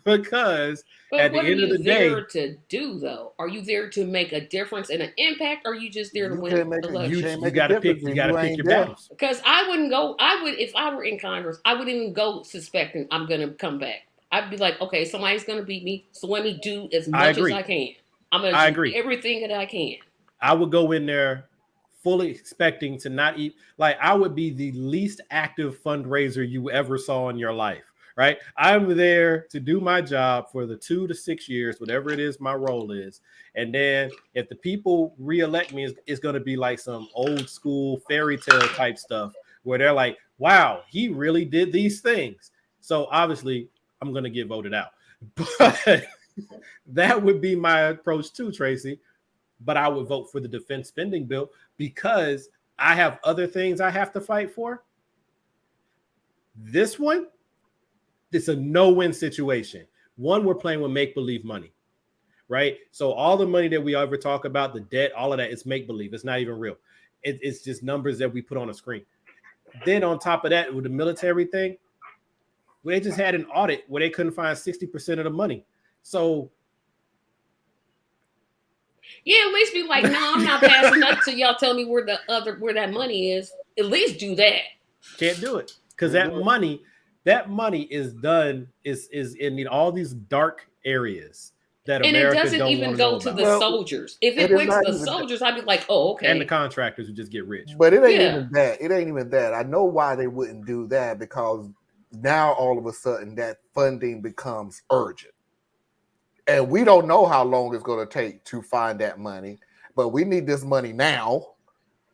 E: Because
C: but
E: at the end of the day,
C: what are you there to do, though? Are you there to make a difference and an impact, or are you just there to win elections?
E: You got to pick your battles.
C: Because I wouldn't go. If I were in Congress, I wouldn't even go suspecting I'm going to come back. I'd be like, okay, somebody's going to beat me, so let me do as much as I can. I'm going to do everything that I can.
E: I would go in there fully expecting to not eat. Like, I would be the least active fundraiser you ever saw in your life. Right, I'm there to do my job for the 2 to 6 years, whatever it is my role is, and then if the people reelect me, it's going to be like some old school fairy tale type stuff where they're like, "Wow, he really did these things." So obviously, I'm going to get voted out, but that would be my approach too, Tracy. But I would vote for the defense spending bill because I have other things I have to fight for. This one. It's a no-win situation. One, we're playing with make-believe money, right? So all the money that we ever talk about, the debt, all of that, it's make-believe. It's not even real. It's just numbers that we put on a screen. Then on top of that, with the military thing, they just had an audit where they couldn't find 60% of the money. So
C: yeah, at least be like, no, I'm not passing up till y'all tell me where that money is. At least do that.
E: Can't do it because that money is done is in all these dark areas that
C: and
E: America
C: it doesn't
E: don't
C: even go to the soldiers. If it went to the soldiers, I'd be like, oh, okay.
E: And the contractors who just get rich.
B: But it ain't even that. It ain't even that. I know why they wouldn't do that, because now all of a sudden that funding becomes urgent. And we don't know how long it's going to take to find that money, but we need this money now.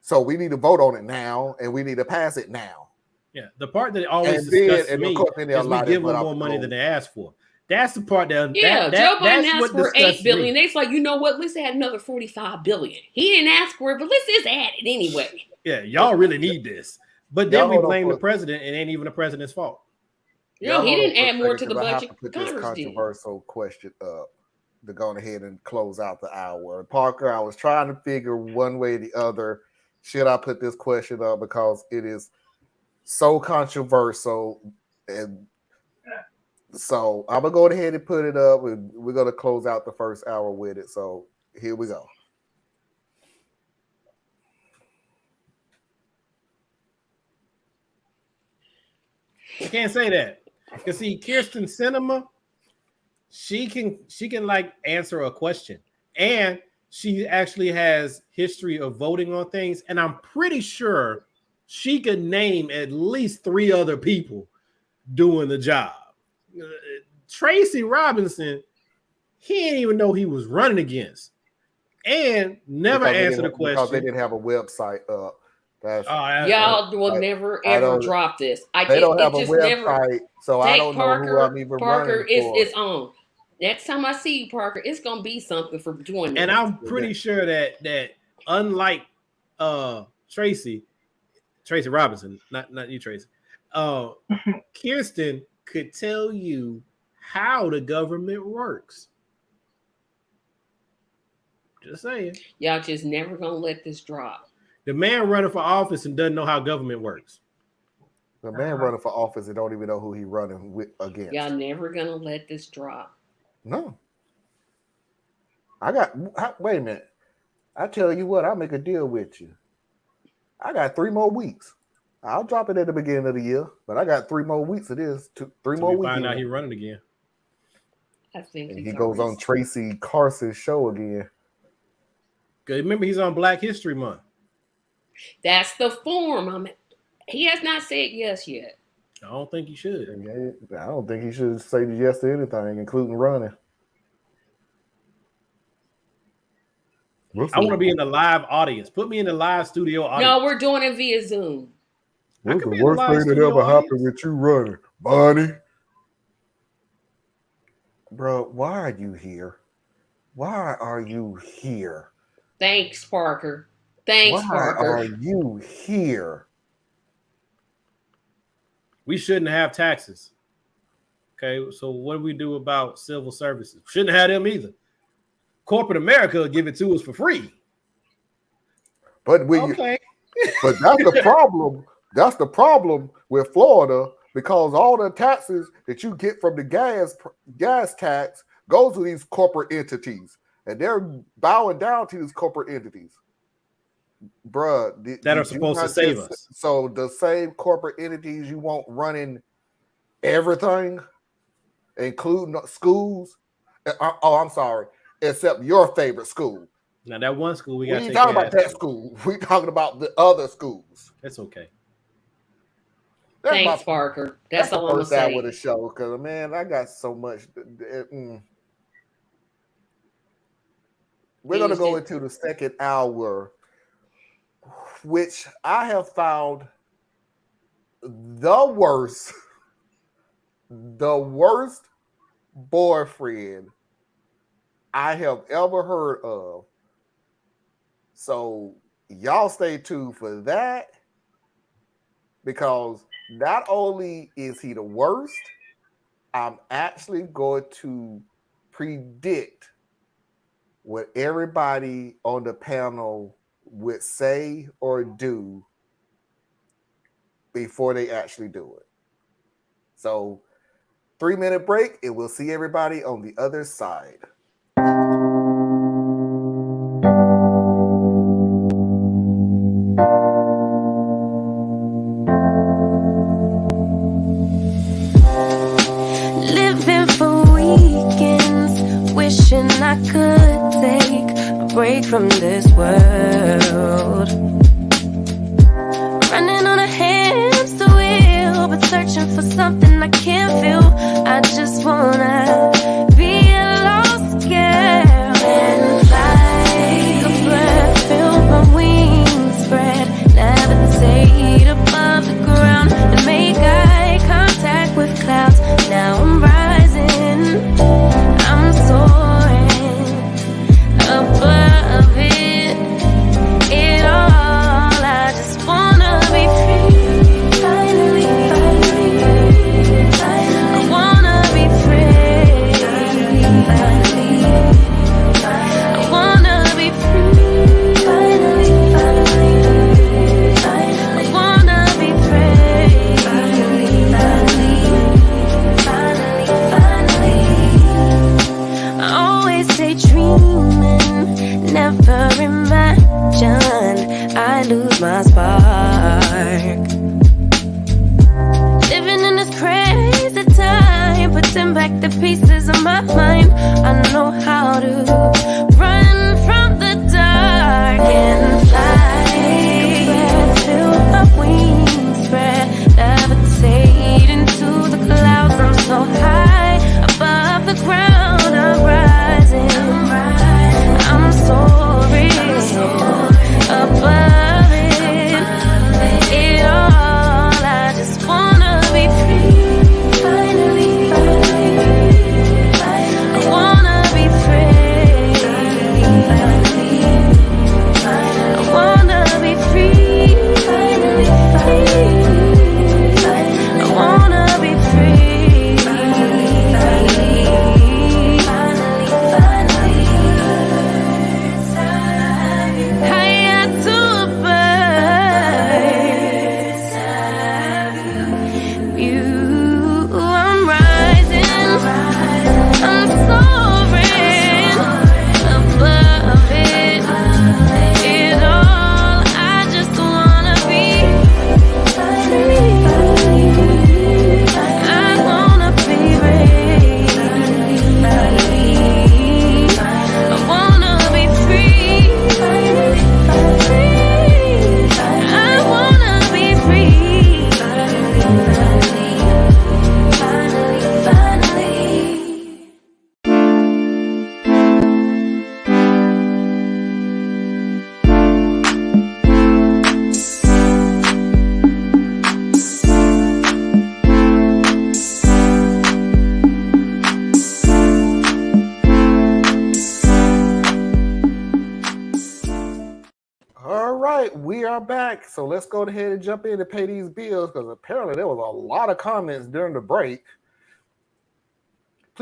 B: So we need to vote on it now, and we need to pass it now.
E: Yeah, the part that always disgusts me is we give them more money than they ask for. That's the part that
C: Joe Biden asked for $8 billion. They're like, you know what? Let's add another $45 billion. He didn't ask for it, but let's just add it anyway.
E: Yeah, y'all really need this, but then we blame the president, and it ain't even the president's fault.
C: No, he didn't add more to the budget.
B: I have to put this controversial question up to go ahead and close out the hour. Parker, I was trying to figure one way or the other, should I put this question up, because it is so controversial, and so I'm gonna go ahead and put it up, and we're gonna close out the first hour with it. So here we go.
E: I can't say that, because see, Kyrsten Sinema, she can like answer a question, and she actually has history of voting on things, and I'm pretty sure she could name at least 3 other people doing the job. Tracy Robinson, he didn't even know he was running against, and never answered a question
B: because they didn't have a website up.
C: Y'all will never ever drop this.
B: They don't have a website, so I don't know who I'm even running for.
C: It's on. Next time I see you, Parker, it's gonna be something for doing this.
E: And I'm pretty sure that unlike Tracy Robinson, not you, Tracy, Kyrsten could tell you how the government works. Just saying.
C: Y'all just never gonna let this drop.
E: The man running for office and doesn't know how government works.
B: The man running for office and don't even know who he's running with against.
C: Y'all never gonna let this drop.
B: No. Wait a minute. I tell you what, I'll make a deal with you. I got 3 more weeks. I'll drop it at the beginning of the year, but I got 3 more weeks of this. 3 more weeks.
E: Find out he's running again.
C: I think
B: he goes on Tracy Carson's show again.
E: Remember, he's on Black History Month.
C: That's the form. He has not said yes yet.
E: I don't think he should.
B: I don't think he should say yes to anything, including running.
E: I want to be in the live audience. Put me in the live studio audience.
C: No, we're doing it via Zoom.
B: What's the worst thing that ever happened with you running, Bonnie? Bro, why are you here? Why are you here?
C: Thanks, Parker. Thanks, Parker.
B: Why are you here?
E: We shouldn't have taxes. Okay, so what do we do about civil services? Shouldn't have them either. Corporate America will give it to us for free.
B: But
E: okay.
B: But that's the problem. That's the problem with Florida, because all the taxes that you get from the gas tax goes to these corporate entities, and they're bowing down to these corporate entities. Bruh,
E: that are supposed to save us.
B: So the same corporate entities you want running everything, including schools. Oh, I'm sorry, except your favorite school.
E: Now that one school we ain't
B: talking about that school. We talking about the other schools.
E: That's okay.
C: Thanks, Parker. That's all I'm gonna say.
B: With a show, because man, I got so much. We're gonna go into the second hour, which I have found the worst boyfriend I have ever heard of. So y'all stay tuned for that, because not only is he the worst, I'm actually going to predict what everybody on the panel would say or do before they actually do it. So 3-minute break, and we'll see everybody on the other side.
A: Living for weekends, wishing I could take a break from this world. Running on a hamster wheel, but searching for something I can't feel. I just wanna be a lost girl and fly. Take a breath, feel my wings spread, levitate above the ground and make eye contact with clouds. Now I'm rising, I'm soaring above it all. I just wanna be free, finally, I wanna be free, I wanna be free, finally, I wanna be free, finally. I always stay dreaming, never imagined I lose my spark. Living in this crazy time, putting back the pieces of my mind. I know how to run from the dark and fly. Take a breath, feel my wings spread, levitate into the clouds. I'm so high above the ground, I'm rising, I'm soaring above it all. I just wanna be free, finally, I wanna be free, I wanna be free, finally, I wanna be free, higher to above you. I'm rising, I'm soaring above it all. I just wanna be free, I wanna be free, I wanna be free, I wanna be free, finally.
B: All right, we are back. So let's go ahead and jump in and pay these bills, because apparently there was a lot of comments during the break.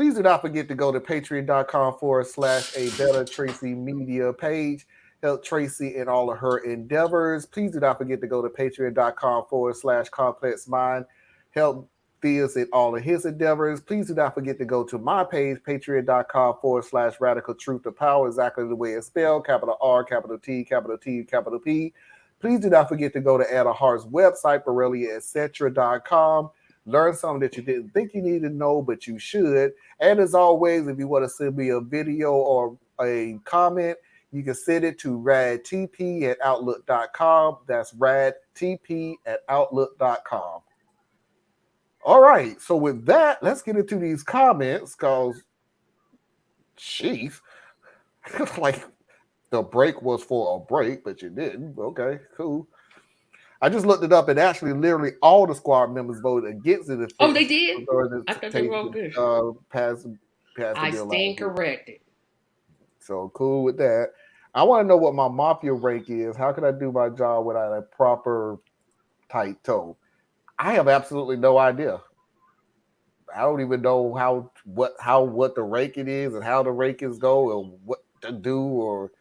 B: Please do not forget to go to patreon.com/A Better Tracy Media page. Help Tracy in all of her endeavors. Please do not forget to go to patreon.com/Complex Mind. Help Theus in all of his endeavors. Please do not forget to go to my page, patreon.com/Radical Truth to Power, exactly the way it's spelled, capital R, capital T, capital T, capital P. Please do not forget to go to Anna Hart's website, BorelliaEtc.com. Learn something that you didn't think you needed to know, but you should. And as always, if you want to send me a video or a comment, you can send it to radtp@outlook.com. That's radtp@outlook.com. All right, so with that, let's get into these comments, because, jeez, like the break was for a break, but you didn't. Okay, cool. I just looked it up, and actually, literally all the squad members voted against it.
C: Oh, they did? I thought they were all good.
B: Pass
C: I stand corrected.
B: So cool with that. I want to know what my Mafia rank is. How can I do my job without a proper tight toe? I have absolutely no idea. I don't even know what the ranking is and how the rankings go or what to do or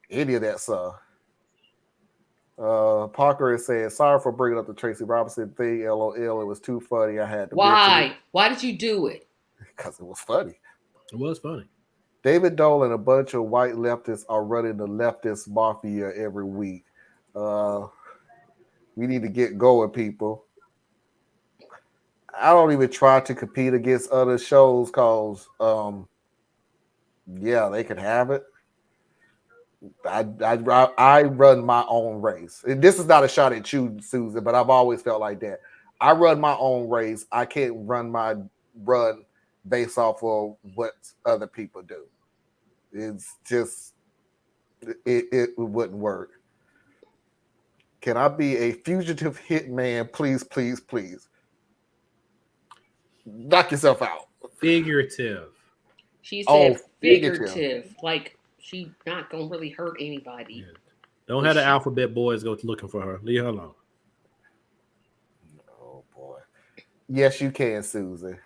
B: any of that stuff. Parker is saying, sorry for bringing up the Tracy Robinson thing. LOL, it was too funny. I had to.
C: Why? Why did you do it?
B: Because it was funny.
E: It was funny.
B: David Dole and a bunch of white leftists are running the leftist mafia every week. We need to get going, people. I don't even try to compete against other shows because, they can have it. I run my own race. And this is not a shot at you, Susan, but I've always felt like that. I run my own race. I can't run based off of what other people do. It's just it wouldn't work. Can I be a fugitive hitman? Please, please, please. Knock yourself out.
E: Figurative.
C: She said figurative. Like she's not gonna really hurt anybody.
E: Yeah. Don't have the alphabet boys go looking for her. Leave her alone.
B: Oh boy. Yes, you can, Susan.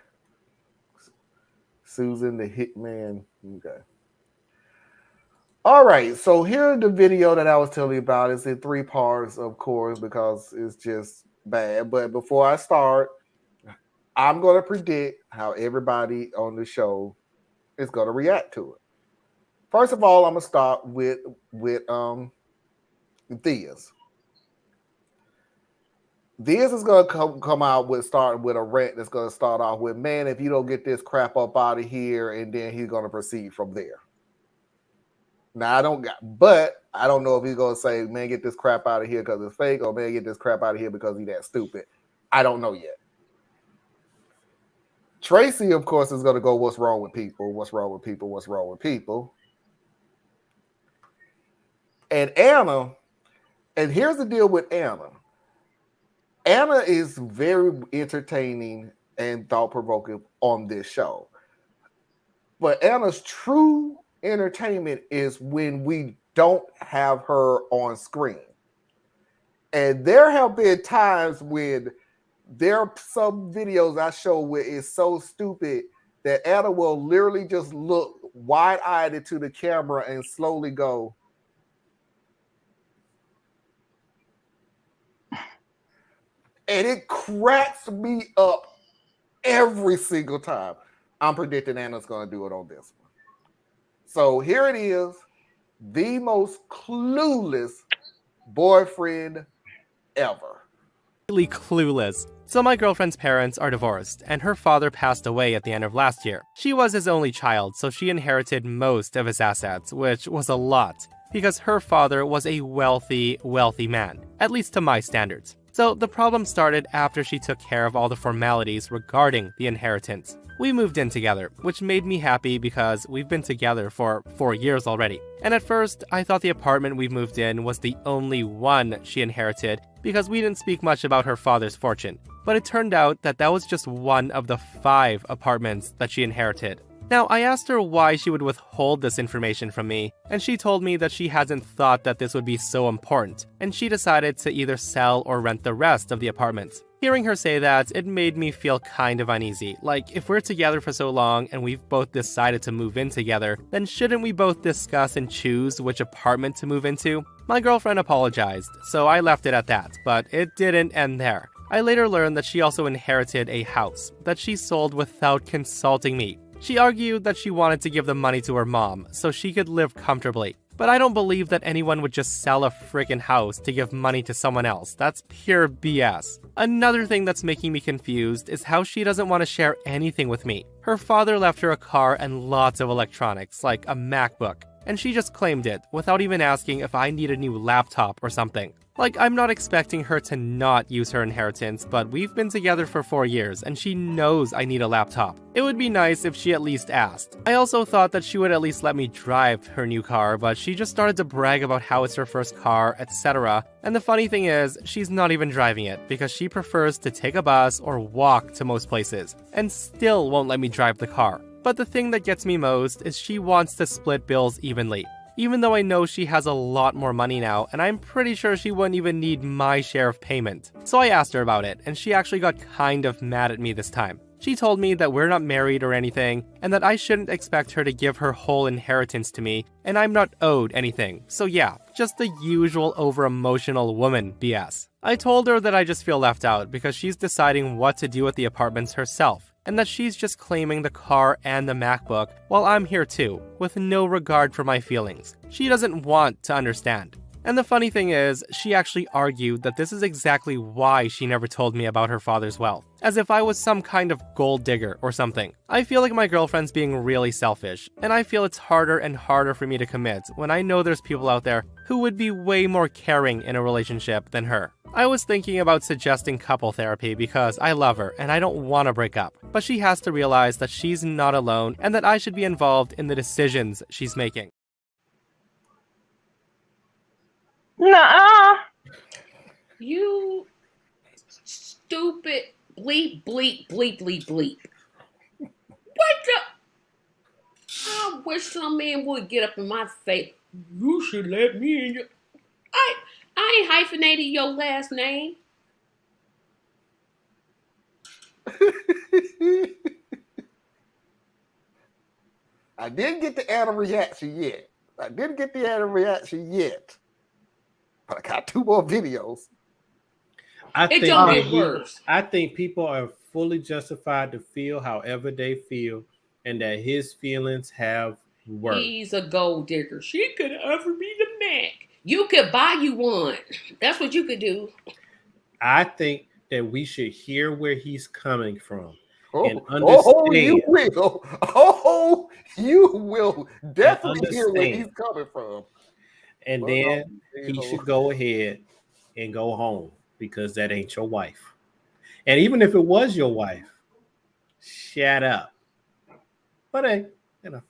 B: Susan the Hitman. Okay. All right. So here's the video that I was telling you about. It's in 3 parts, of course, because it's just bad. But before I start, I'm going to predict how everybody on the show is going to react to it. First of all, I'm going to start with Theus. This is going to come out with starting with a rant that's going to start off with, man, if you don't get this crap up out of here, and then he's going to proceed from there. Now, I don't know if he's going to say, man, get this crap out of here because it's fake, or man, get this crap out of here because he's that stupid. I don't know yet. Tracy, of course, is going to go, what's wrong with people? What's wrong with people? What's wrong with people? And Anna, and here's the deal with Anna. Anna is very entertaining and thought-provoking on this show. But Anna's true entertainment is when we don't have her on screen. And there have been times when there are some videos I show where it's so stupid that Anna will literally just look wide-eyed into the camera and slowly go, and it cracks me up every single time. I'm predicting Anna's going to do it on this one. So here it is, the most clueless boyfriend ever.
N: Really clueless. So my girlfriend's parents are divorced, and her father passed away at the end of last year. She was his only child, so she inherited most of his assets, which was a lot, because her father was a wealthy man, at least to my standards. So the problem started after she took care of all the formalities regarding the inheritance. We moved in together, which made me happy because we've been together for 4 years already. And at first, I thought the apartment we moved in was the only one she inherited because we didn't speak much about her father's fortune. But it turned out that that was just one of the 5 apartments that she inherited. Now, I asked her why she would withhold this information from me, and she told me that she hasn't thought that this would be so important, and she decided to either sell or rent the rest of the apartments. Hearing her say that, it made me feel kind of uneasy. Like, if we're together for so long and we've both decided to move in together, then shouldn't we both discuss and choose which apartment to move into? My girlfriend apologized, so I left it at that, but it didn't end there. I later learned that she also inherited a house that she sold without consulting me. She argued that she wanted to give the money to her mom so she could live comfortably. But I don't believe that anyone would just sell a freaking house to give money to someone else. That's pure BS. Another thing that's making me confused is how she doesn't want to share anything with me. Her father left her a car and lots of electronics, like a MacBook, and she just claimed it without even asking if I need a new laptop or something. Like, I'm not expecting her to not use her inheritance, but we've been together for 4 years and she knows I need a laptop. It would be nice if she at least asked. I also thought that she would at least let me drive her new car, but she just started to brag about how it's her first car, etc. And the funny thing is, she's not even driving it because she prefers to take a bus or walk to most places, and still won't let me drive the car. But the thing that gets me most is she wants to split bills evenly. Even though I know she has a lot more money now, and I'm pretty sure she wouldn't even need my share of payment. So I asked her about it, and she actually got kind of mad at me this time. She told me that we're not married or anything, and that I shouldn't expect her to give her whole inheritance to me, and I'm not owed anything. So yeah, just the usual over-emotional woman BS. I told her that I just feel left out because she's deciding what to do with the apartments herself, and that she's just claiming the car and the MacBook while I'm here too, with no regard for my feelings. She doesn't want to understand. And the funny thing is, she actually argued that this is exactly why she never told me about her father's wealth, as if I was some kind of gold digger or something. I feel like my girlfriend's being really selfish, and I feel it's harder and harder for me to commit when I know there's people out there who would be way more caring in a relationship than her. I was thinking about suggesting couple therapy because I love her and I don't want to break up, but she has to realize that she's not alone and that I should be involved in the decisions she's making.
D: Nuh-uh.
C: You stupid bleep, bleep, bleep, bleep, bleep. What the? I wish some man would get up in my face. You should let me in your... I ain't hyphenated your last name.
B: I didn't get the animal reaction yet. But I got 2 more videos.
E: I think people are fully justified to feel however they feel, and that his feelings have worth.
C: He's a gold digger. She could offer me the Mac. You could buy you one. That's what you could do.
E: I think that we should hear where he's coming from and
B: understand. You will
E: and
B: definitely hear where he's coming from.
E: And then he should go ahead and go home because that ain't your wife. And even if it was your wife, shut up. But hey, you know.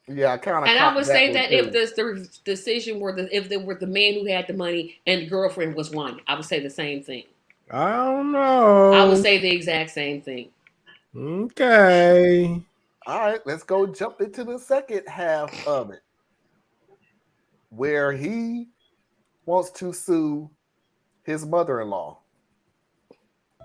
B: Yeah, I kind of.
C: And I would say that if the decision were if they were the man who had the money and the girlfriend was one, I would say the same thing.
E: I don't know.
C: I would say the exact same thing.
E: Okay.
B: All right, let's go jump into the second half of it, where he wants to sue his mother-in-law.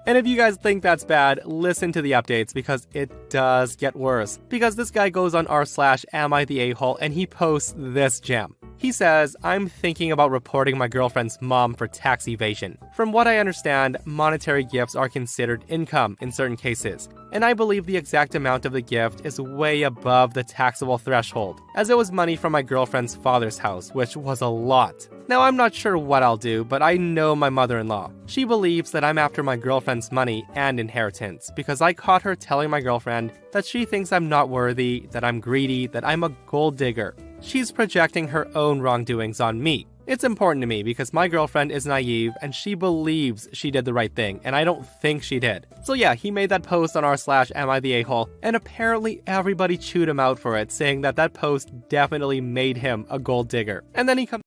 N: And if you guys think that's bad, listen to the updates because it does get worse. Because this guy goes on r/AmITheAhole and he posts this gem. He says, I'm thinking about reporting my girlfriend's mom for tax evasion. From what I understand, monetary gifts are considered income in certain cases. And I believe the exact amount of the gift is way above the taxable threshold, as it was money from my girlfriend's father's house, which was a lot. Now, I'm not sure what I'll do, but I know my mother-in-law. She believes that I'm after my girlfriend's money and inheritance because I caught her telling my girlfriend that she thinks I'm not worthy, that I'm greedy, that I'm a gold digger. She's projecting her own wrongdoings on me. It's important to me because my girlfriend is naive and she believes she did the right thing, and I don't think she did. So yeah, he made that post on r/AmITheAhole, and apparently everybody chewed him out for it, saying that that post definitely made him a gold digger. And then he comes...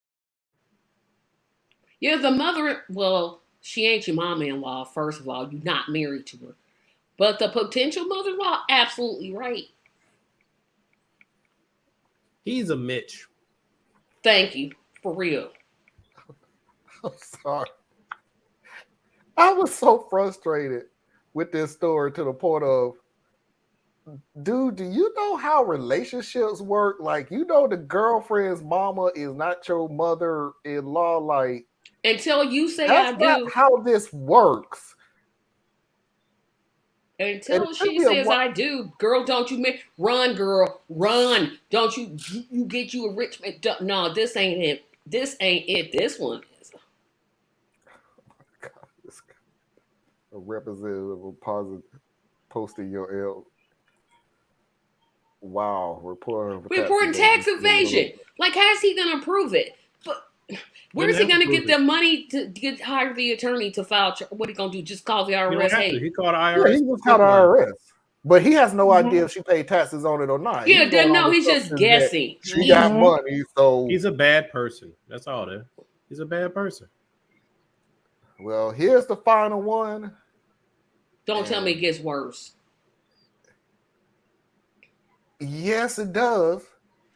C: Yeah, the mother, well, she ain't your mama-in-law, first of all. You're not married to her. But the potential mother-in-law, absolutely right.
E: He's a Mitch.
C: Thank you. For real.
B: I'm sorry. I was so frustrated with this story to the point of, dude, do you know how relationships work? Like, you know, the girlfriend's mama is not your mother-in-law. Like,
C: Until you say
B: that's
C: I
B: not
C: do.
B: how this works. And
C: Until
B: it took
C: she
B: me a
C: says
B: while.
C: I do, girl, don't you make run, girl, run. Don't you get you a rich man? No, this ain't it. This ain't it. This one is.
B: A representative of positive posting your L. Wow,
C: Reporting tax evasion. Like, how's he gonna prove it? But where's he gonna get the money to hire the attorney to file? What he gonna do? Just call the IRS? Hey,
E: he called the
B: Yeah,
E: IRS.
B: he was called the IRS. But he has no idea if she paid taxes on it or not.
C: Yeah,
B: He's going on the
C: he's just
B: assumption that
C: guessing.
B: She got money, so
E: he's a bad person. That's all that. He's a bad person.
B: Well, here's the final one.
C: Don't tell me it gets worse.
B: Yes, it does.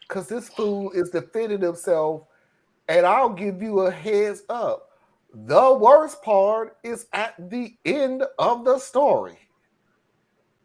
B: Because this fool is defending himself. And I'll give you a heads up. The worst part is at the end of the story.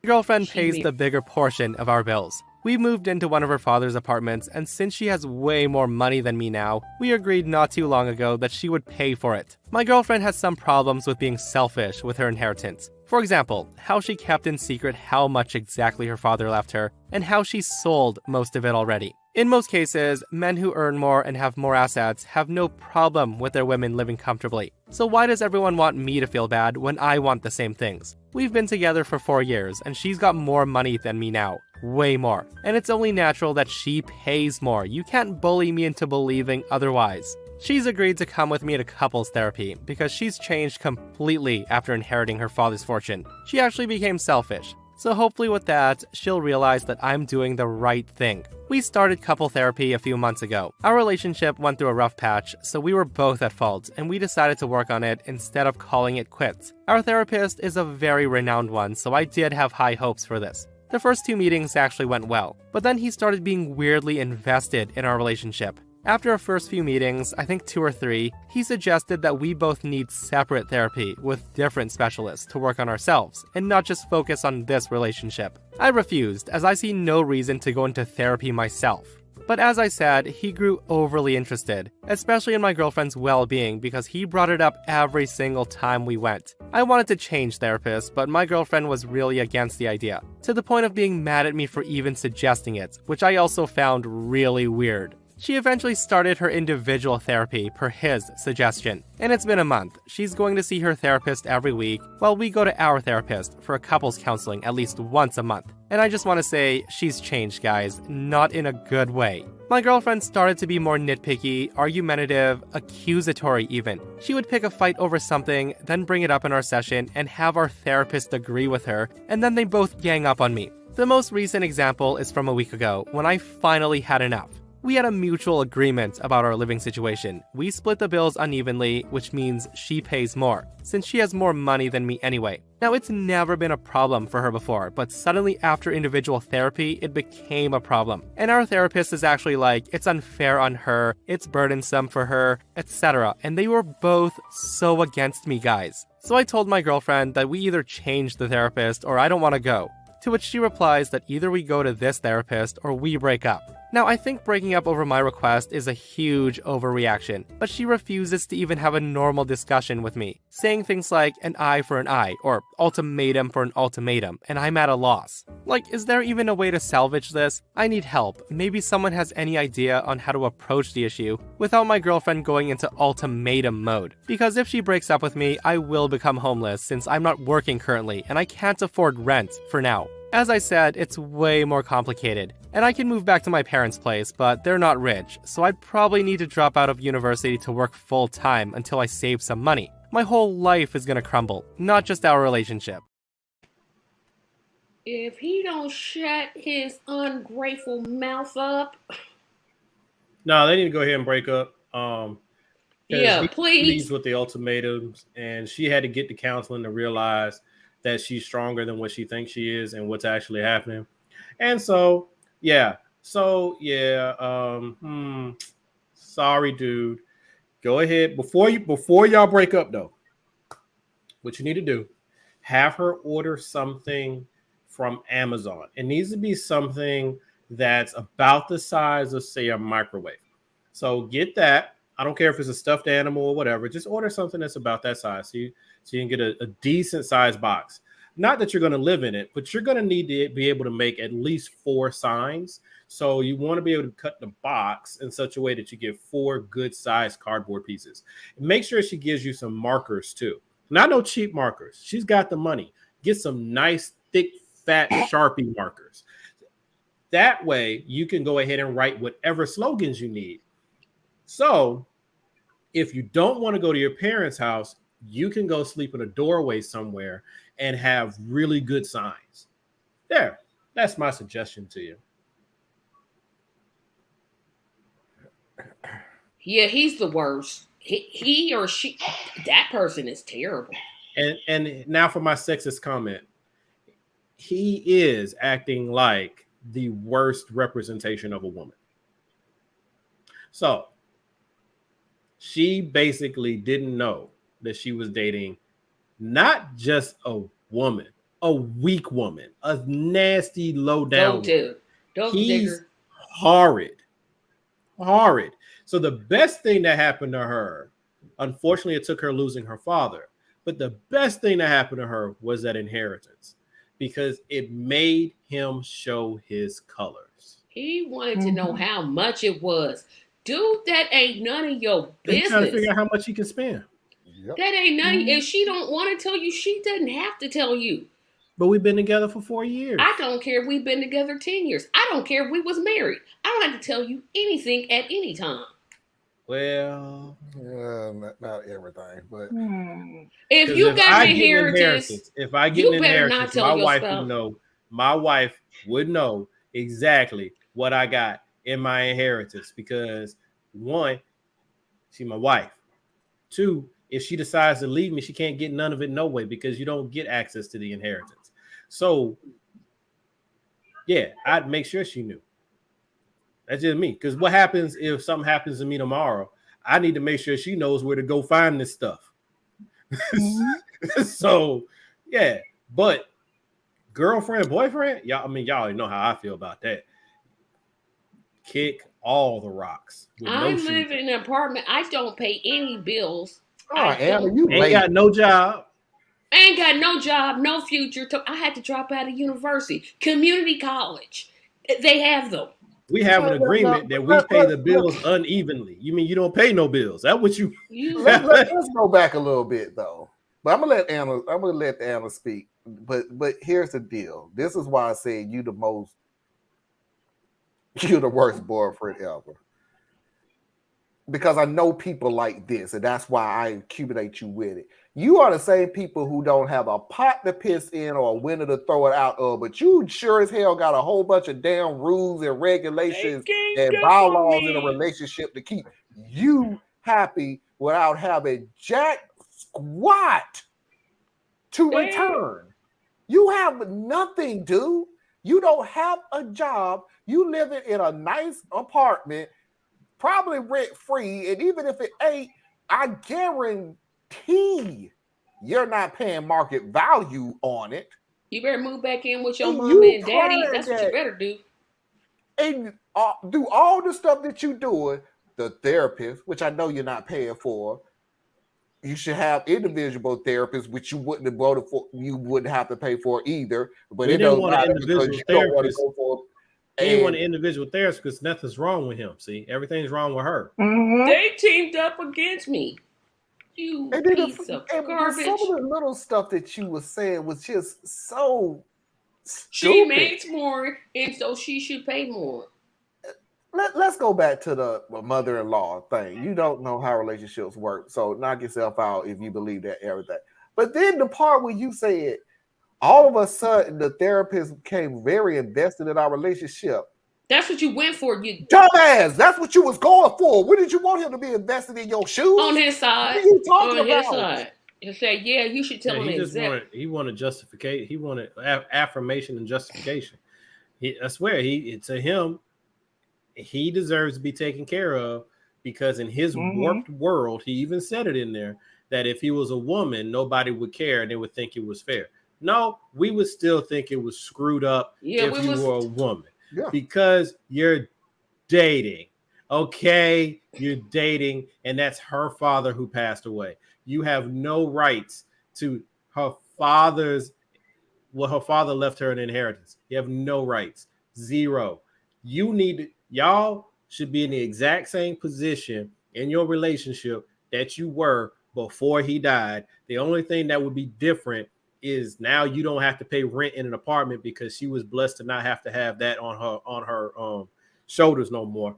N: My girlfriend pays the bigger portion of our bills. We moved into one of her father's apartments, and since she has way more money than me now, we agreed not too long ago that she would pay for it. My girlfriend has some problems with being selfish with her inheritance. For example, how she kept in secret how much exactly her father left her, and how she sold most of it already. In most cases, men who earn more and have more assets have no problem with their women living comfortably. So why does everyone want me to feel bad when I want the same things? We've been together for 4 years, and she's got more money than me now. Way more. And it's only natural that she pays more. You can't bully me into believing otherwise. She's agreed to come with me to couples therapy because she's changed completely after inheriting her father's fortune. She actually became selfish. So hopefully with that, she'll realize that I'm doing the right thing. We started couple therapy a few months ago. Our relationship went through a rough patch, so we were both at fault, and we decided to work on it instead of calling it quits. Our therapist is a very renowned one, so I did have high hopes for this. The first 2 meetings actually went well, but then he started being weirdly invested in our relationship. After our first few meetings, I think 2 or 3, he suggested that we both need separate therapy with different specialists to work on ourselves, and not just focus on this relationship. I refused, as I see no reason to go into therapy myself. But as I said, he grew overly interested, especially in my girlfriend's well-being because he brought it up every single time we went. I wanted to change therapists, but my girlfriend was really against the idea, to the point of being mad at me for even suggesting it, which I also found really weird. She eventually started her individual therapy per his suggestion, and it's been a month. She's going to see her therapist every week, while we go to our therapist for a couples counseling at least once a month. And I just want to say, she's changed, guys, not in a good way. My girlfriend started to be more nitpicky, argumentative, accusatory even. She would pick a fight over something, then bring it up in our session and have our therapist agree with her, and then they both gang up on me. The most recent example is from a week ago, when I finally had enough. We had a mutual agreement about our living situation. We split the bills unevenly, which means she pays more, since she has more money than me anyway. Now, it's never been a problem for her before, but suddenly after individual therapy, it became a problem. And our therapist is actually like, it's unfair on her, it's burdensome for her, etc. And they were both so against me, guys. So I told my girlfriend that we either change the therapist or I don't want to go. To which she replies that either we go to this therapist or we break up. Now, I think breaking up over my request is a huge overreaction, but she refuses to even have a normal discussion with me, saying things like an eye for an eye or ultimatum for an ultimatum, and I'm at a loss. Like, is there even a way to salvage this? I need help. Maybe someone has any idea on how to approach the issue without my girlfriend going into ultimatum mode. Because if she breaks up with me, I will become homeless since I'm not working currently and I can't afford rent for now. As I said, it's way more complicated, and I can move back to my parents' place, but they're not rich, so I'd probably need to drop out of university to work full-time until I save some money. My whole life is gonna crumble, not just our relationship.
C: If he don't shut his ungrateful mouth up.
E: No, they need to go ahead and break up.
C: Yeah,
E: please. With the ultimatums, and she had to get the counseling to realize that she's stronger than what she thinks she is and what's actually happening. And so, sorry, dude. Go ahead. Before y'all break up though, what you need to do, have her order something from Amazon. It needs to be something that's about the size of, say, a microwave. So get that. I don't care if it's a stuffed animal or whatever. Just order something that's about that size, so you can get a decent sized box. Not that you're going to live in it, but you're going to need to be able to make at least 4 signs. So you want to be able to cut the box in such a way that you get 4 good sized cardboard pieces. Make sure she gives you some markers too. Not no cheap markers. She's got the money. Get some nice, thick, fat Sharpie markers. That way you can go ahead and write whatever slogans you need. So if you don't want to go to your parents' house, you can go sleep in a doorway somewhere and have really good signs. There, that's my suggestion to you.
C: Yeah, he's the worst. He or she, that person is terrible.
E: And now for my sexist comment. He is acting like the worst representation of a woman. So she basically didn't know that she was dating not just a woman, a weak woman, a nasty, low down woman. He's horrid. So the best thing that happened to her, unfortunately, it took her losing her father. But the best thing that happened to her was that inheritance, because it made him show his colors.
C: He wanted to know how much it was. Dude, that ain't none of your business.
E: He's trying to figure out how much he can spend.
B: Yep.
C: That ain't none. If she don't want to tell you, she doesn't have to tell you.
E: But we've been together for 4 years.
C: I don't care if we've been together 10 years. I don't care if we was married. I don't have to tell you anything at any time.
E: Well,
B: not everything, but
C: if you got inheritance,
E: if I get an inheritance, my wife
C: spouse.
E: would know. My wife would know exactly what I got in my inheritance, because 1, she's my wife. 2, if she decides to leave me, she can't get none of it no way, because you don't get access to the inheritance. So, yeah, I'd make sure she knew. That's just me. Because what happens if something happens to me tomorrow? I need to make sure she knows where to go find this stuff. So, yeah. But girlfriend, boyfriend, y'all already know how I feel about that. Kick all the rocks.
C: I live in an apartment. I don't pay any bills.
B: Anna, you
E: ain't got no job.
C: I ain't got no job, no future. I had to drop out of university, community college. They have them.
E: We have an agreement that we pay the bills unevenly. You mean you don't pay no bills? That what you?
B: Let's go back a little bit though. But I'm gonna let Anna speak. But here's the deal. This is why I said you're the worst boyfriend ever. Because I know people like this, and that's why I accumulate you with it. You are the same people who don't have a pot to piss in or a window to throw it out of, but you sure as hell got a whole bunch of damn rules and regulations and bylaws in a relationship to keep you happy without having jack squat to return. You have nothing, dude. You don't have a job. You living in a nice apartment, probably rent free, and even if it ain't, I guarantee you're not paying market value on it.
C: You better move back in with your mom and daddy. That's what you better do.
B: And do all the stuff that you're doing. The therapist, which I know you're not paying for, you should have individual therapists, which you wouldn't have voted for. You wouldn't have to pay for either. But it doesn't matter because you don't want to go for.
E: He didn't want an individual therapist because nothing's wrong with him. See, everything's wrong with her.
C: They teamed up against me. You piece of garbage.
B: Some of the little stuff that you were saying was just so stupid.
C: She makes more, and so she should pay more.
B: Let's go back to the mother-in-law thing. You don't know how relationships work, so knock yourself out if you believe that everything. But then the part where you said, all of a sudden, the therapist became very invested in our relationship.
C: That's what you went for, you
B: dumbass. That's what you was going for. What did you want him to be invested in your shoes?
C: On his side.
B: What are you talking
C: about?
B: His
C: side. You say, yeah, you should tell him exactly.
E: He wanted justification. He wanted affirmation and justification. I swear, to him, he deserves to be taken care of because in his warped world, he even said it in there, that if he was a woman, nobody would care and they would think it was fair. No, we would still think it was screwed up if you were a woman because you're dating. Okay, you're dating, and that's her father who passed away. You have no rights to her father's, well, her father left her an inheritance. You have no rights. Zero. Y'all should be in the exact same position in your relationship that you were before he died. The only thing that would be different is now you don't have to pay rent in an apartment because she was blessed to not have to have that on her shoulders no more.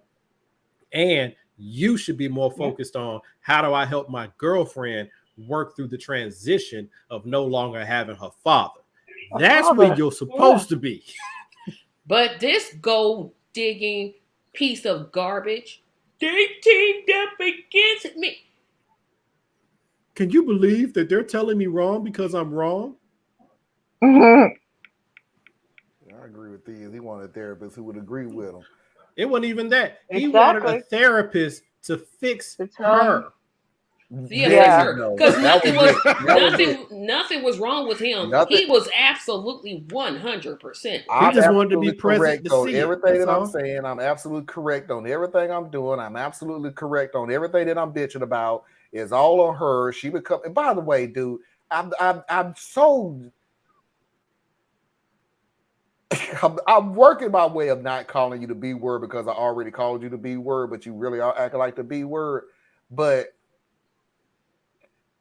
E: And you should be more focused on how do I help my girlfriend work through the transition of no longer having her father. That's where you're supposed to be.
C: But this gold digging piece of garbage, they teamed up against me.
E: Can you believe that they're telling me wrong because I'm wrong?
B: I agree with these. He wanted a therapist who would agree with him.
E: It wasn't even that. He wanted a therapist to fix her.
C: Because nothing was wrong with him. He was absolutely 100%.
E: He just wanted to be present to see
B: everything that I'm saying. I'm absolutely correct on everything I'm doing. I'm absolutely correct on everything that I'm bitching about. Is all on her. She become. And by the way, dude, I'm so. I'm working my way of not calling you the B word because I already called you the B word, but you really are acting like the B word. But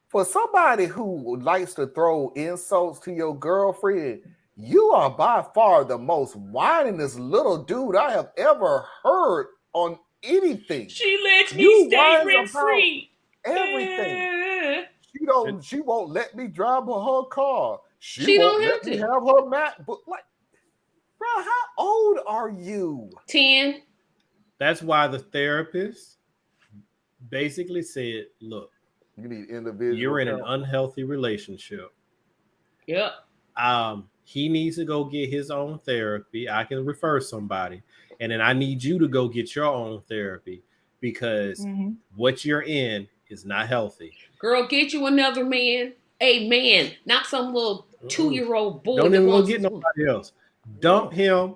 B: for somebody who likes to throw insults to your girlfriend, you are by far the most whiningest little dude I have ever heard on anything.
C: She lets me stay rent free.
B: Everything. She won't let me drive her car.
C: She
B: won't
C: don't
B: let me have her MacBook. Like, bro, how old are you?
C: 10.
E: That's why the therapist basically said, look,
B: you need individual.
E: You're in an unhealthy relationship.
C: Yep.
E: He needs to go get his own therapy. I can refer somebody. And then I need you to go get your own therapy because what you're in is not healthy.
C: Girl, get you another man. A man, not some little 2-year-old boy.
E: Don't even go get nobody else. Dump him.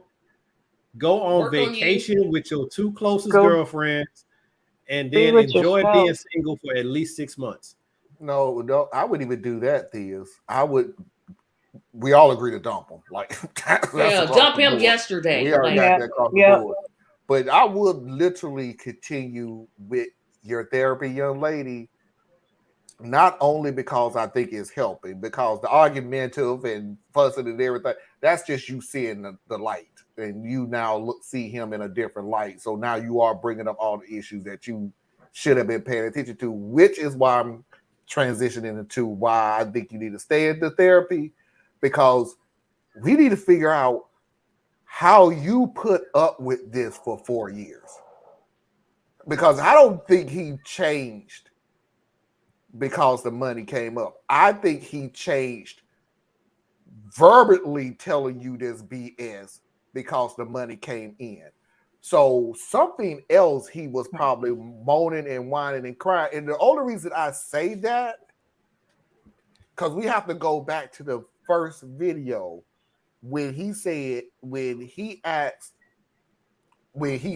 E: Go on vacation with your 2 closest girlfriends. And then enjoy being single for at least 6 months.
B: No, I wouldn't even do that, Theus. We all agree to dump him. Like,
C: dump him yesterday.
B: We already got that across the board. But I would literally continue with your therapy, young lady, not only because I think it's helping, because the argumentative and fussing and everything, that's just you seeing the light. And you now see him in a different light. So now you are bringing up all the issues that you should have been paying attention to, which is why I'm transitioning into why I think you need to stay in the therapy, because we need to figure out how you put up with this for 4 years. Because I don't think he changed because the money came up. I think he changed verbally telling you this BS because the money came in. So something else he was probably moaning and whining and crying. And the only reason I say that, because we have to go back to the first video when he said, when he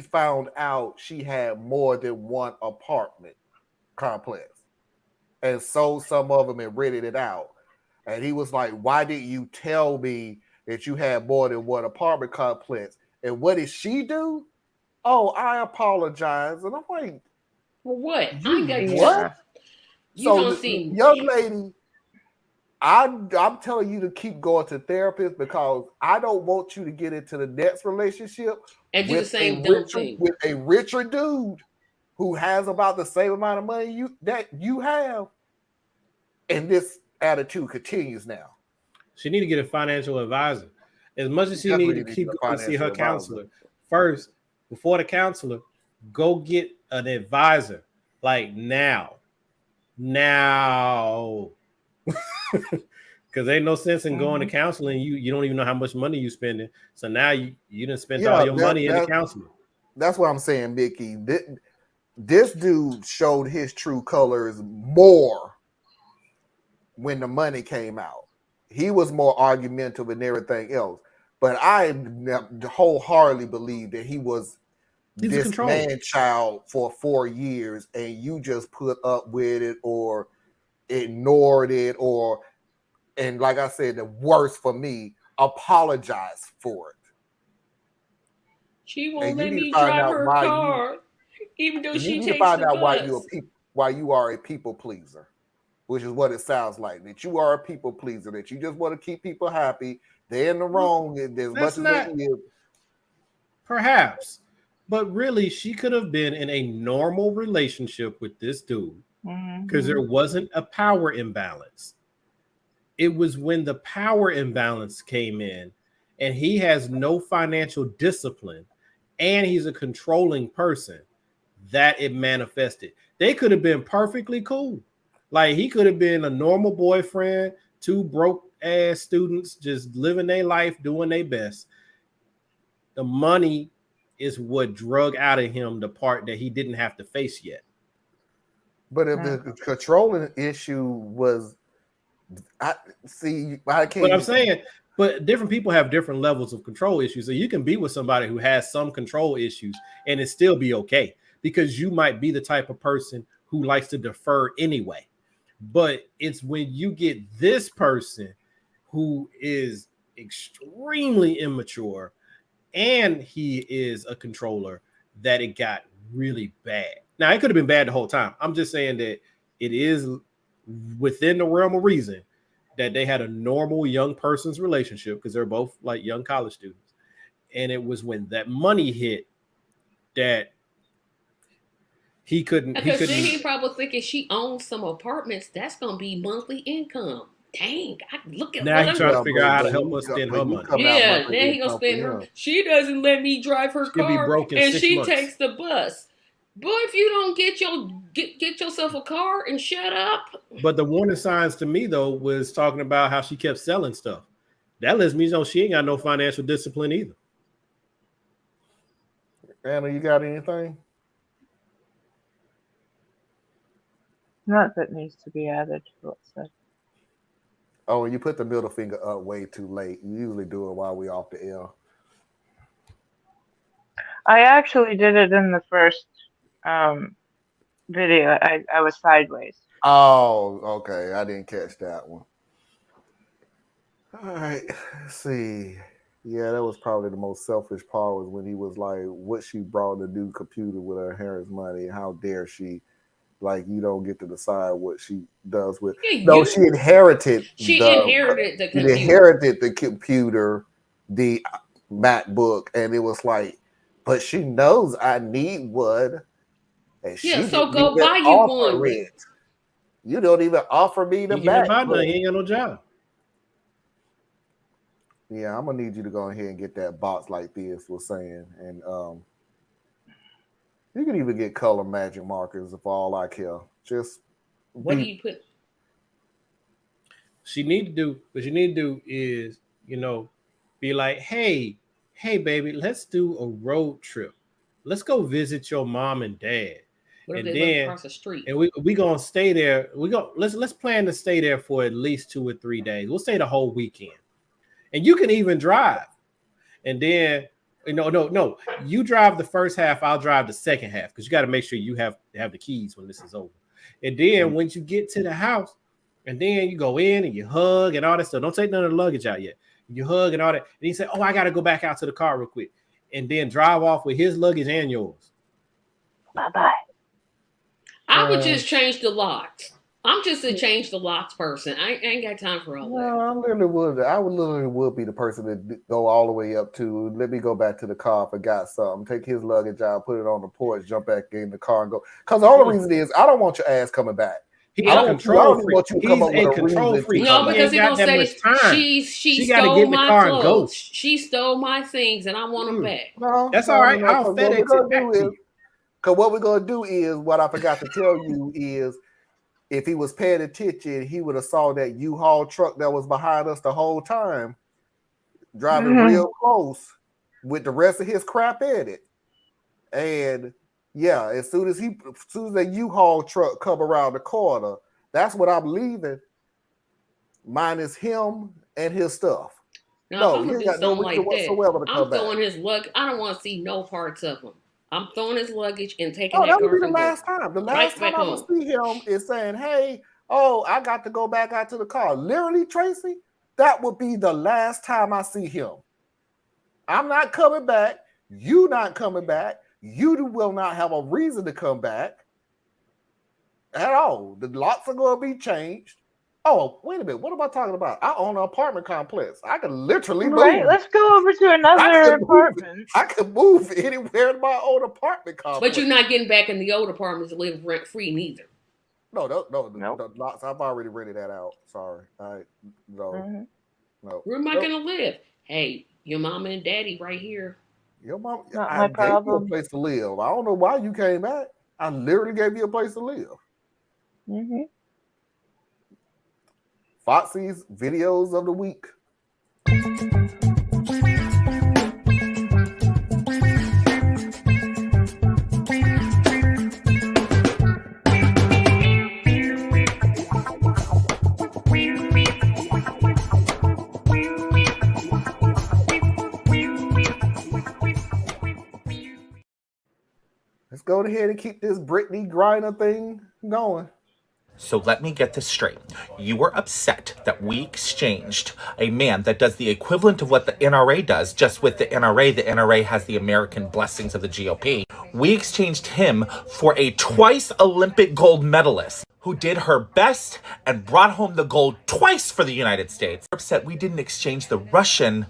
B: found out she had more than one apartment complex and sold some of them and rented it out. And he was like, why didn't you tell me that you had more than one apartment complex? And what did she do? Oh, I apologize. And I'm like,
C: for what?
B: What? So young lady, I'm telling you to keep going to therapists because I don't want you to get into the next relationship
C: and do the same dumb thing
B: with a richer dude who has about the same amount of money that you have. And this attitude continues now.
E: She need to get a financial advisor. As much as she need to keep going to see her counselor. First, before the counselor, go get an advisor. Like now. Because ain't no sense in going to counseling. You don't even know how much money you spending. So now you done spent all your money in the counselor.
B: That's what I'm saying, Mickey. This dude showed his true colors more when the money came out. He was more argumentative and everything else. But I wholeheartedly believe that he was this man child for 4 years, and you just put up with it or ignored it, and like I said, the worst for me, apologize for it.
C: She won't let me drive her car, even though she takes the bus.
B: Why you are a people pleaser, which is what it sounds like. That you are a people pleaser. That you just want to keep people happy. They're in the wrong as much as they is.
E: Perhaps, but really, she could have been in a normal relationship with this dude because there wasn't a power imbalance. It was when the power imbalance came in, and he has no financial discipline, and he's a controlling person, that it manifested. They could have been perfectly cool. Like, he could have been a normal boyfriend, 2 broke ass students just living their life, doing their best. The money is what drug out of him the part that he didn't have to face yet.
B: But if the controlling issue was, I can't.
E: But I'm saying, but different people have different levels of control issues. So you can be with somebody who has some control issues and it still be okay, because you might be the type of person who likes to defer anyway. But it's when you get this person who is extremely immature and he is a controller that it got really bad. Now, it could have been bad the whole time. I'm just saying that it is within the realm of reason that they had a normal young person's relationship, because they're both like young college students. And it was when that money hit that he couldn't.
C: Because then he probably thinking she owns some apartments. That's going to be monthly income. Dang, I look at
E: now he's trying to figure out how to help us spend her money.
C: Yeah, now he gonna spend her. She doesn't let me drive her car, and she takes the bus. Boy, if you don't get yourself a car and shut up.
E: But the warning signs to me though was talking about how she kept selling stuff. That lets me know she ain't got no financial discipline either.
B: Anna, you got anything?
D: Not that needs to be added to what's said.
B: Oh, you put the middle finger up way too late. You usually do it while we off the air.
D: I actually did it in the first video. I was sideways.
B: Oh, okay. I didn't catch that one. All right. Let's see. Yeah, that was probably the most selfish part, was when he was like, what she brought the new computer with her parents' money. How dare she? Like, you don't get to decide what she does with.
C: Yeah,
B: no, she inherited.
C: She inherited the computer.
B: She inherited the computer, the MacBook, and it was like, but she knows I need one. And
C: yeah, so go buy you one.
B: It. You don't even offer me the MacBook.
E: He ain't got no job.
B: Yeah, I'm gonna need you to go ahead and get that box like this was saying, and you can even get color magic markers for all I care. Just
C: what do you put?
E: What you need to do is, be like, hey, baby, let's do a road trip. Let's go visit your mom and dad.
C: What if
E: and
C: they
E: then
C: live across the street?
E: And we gonna stay there. Let's plan to stay there for at least 2 or 3 days. We'll stay the whole weekend. And you can even drive. And then no. You drive the first half, I'll drive the second half, because you got to make sure you have the keys when this is over. And then once you get to the house, and then you go in and you hug and all that stuff. Don't take none of the luggage out yet. You hug and all that. And he said, oh, I got to go back out to the car real quick. And then drive off with his luggage and yours.
D: Bye-bye.
C: I would just change the locks. I'm just a change the locks person. I ain't got time for all that.
B: No, I literally would be the person that go all the way up to, let me go back to the car, forgot something, take his luggage out, put it on the porch, jump back in the car and go. Because the only reason is I don't want your ass coming back.
E: He's a control freak.
C: No, because he's gonna say she stole my clothes. She stole my things, and I want them back.
B: No,
E: that's all right. I'll FedEx it back to you.
B: Because what we're gonna do is, what I forgot to tell you is, if he was paying attention, he would have saw that U-Haul truck that was behind us the whole time, driving real close with the rest of his crap in it. And yeah, as soon as the U-Haul truck come around the corner, that's what I'm leaving. minus him and his stuff.
C: Now,
B: No,
C: if I'm
B: you
C: gonna
B: ain't
C: do
B: got no
C: something
B: reason
C: like that,
B: whatsoever to
C: I'm
B: come back.
C: throwing his luggage. I don't want to see no parts of him. I'm throwing his luggage and taking
B: Oh,
C: that
B: that would be
C: car
B: the
C: and
B: last
C: going
B: time. The
C: right
B: last
C: back
B: time I would
C: home.
B: see him is saying, hey, oh, I got to go back out to the car. Literally, Tracy, that would be the last time I see him. I'm not coming back. You not coming back. You will not have a reason to come back at all. The locks are going to be changed. Oh, wait a minute. What am I talking about? I own an apartment complex. I can literally
D: Right,
B: move.
D: let's go over to another apartment.
B: I can move anywhere in my own apartment complex.
C: But you're not getting back in the old apartments to live rent free neither.
B: No, the lots. I've already rented that out. Sorry, no.
C: Where am I gonna live? Hey, your mama and daddy right here.
B: Your mom,
D: Not
B: I
D: my
B: gave you a
D: problem.
B: place to live. I don't know why you came back. I literally gave you a place to live.
D: Mm-hmm.
B: Foxy's videos of the week. Let's go ahead and keep this Brittney Griner thing going.
R: So let me get this straight. You were upset that we exchanged a man that does the equivalent of what the NRA does, just with the NRA has the American blessings of the GOP. We exchanged him for a twice Olympic gold medalist who did her best and brought home the gold twice for the United States. We're upset we didn't exchange the Russian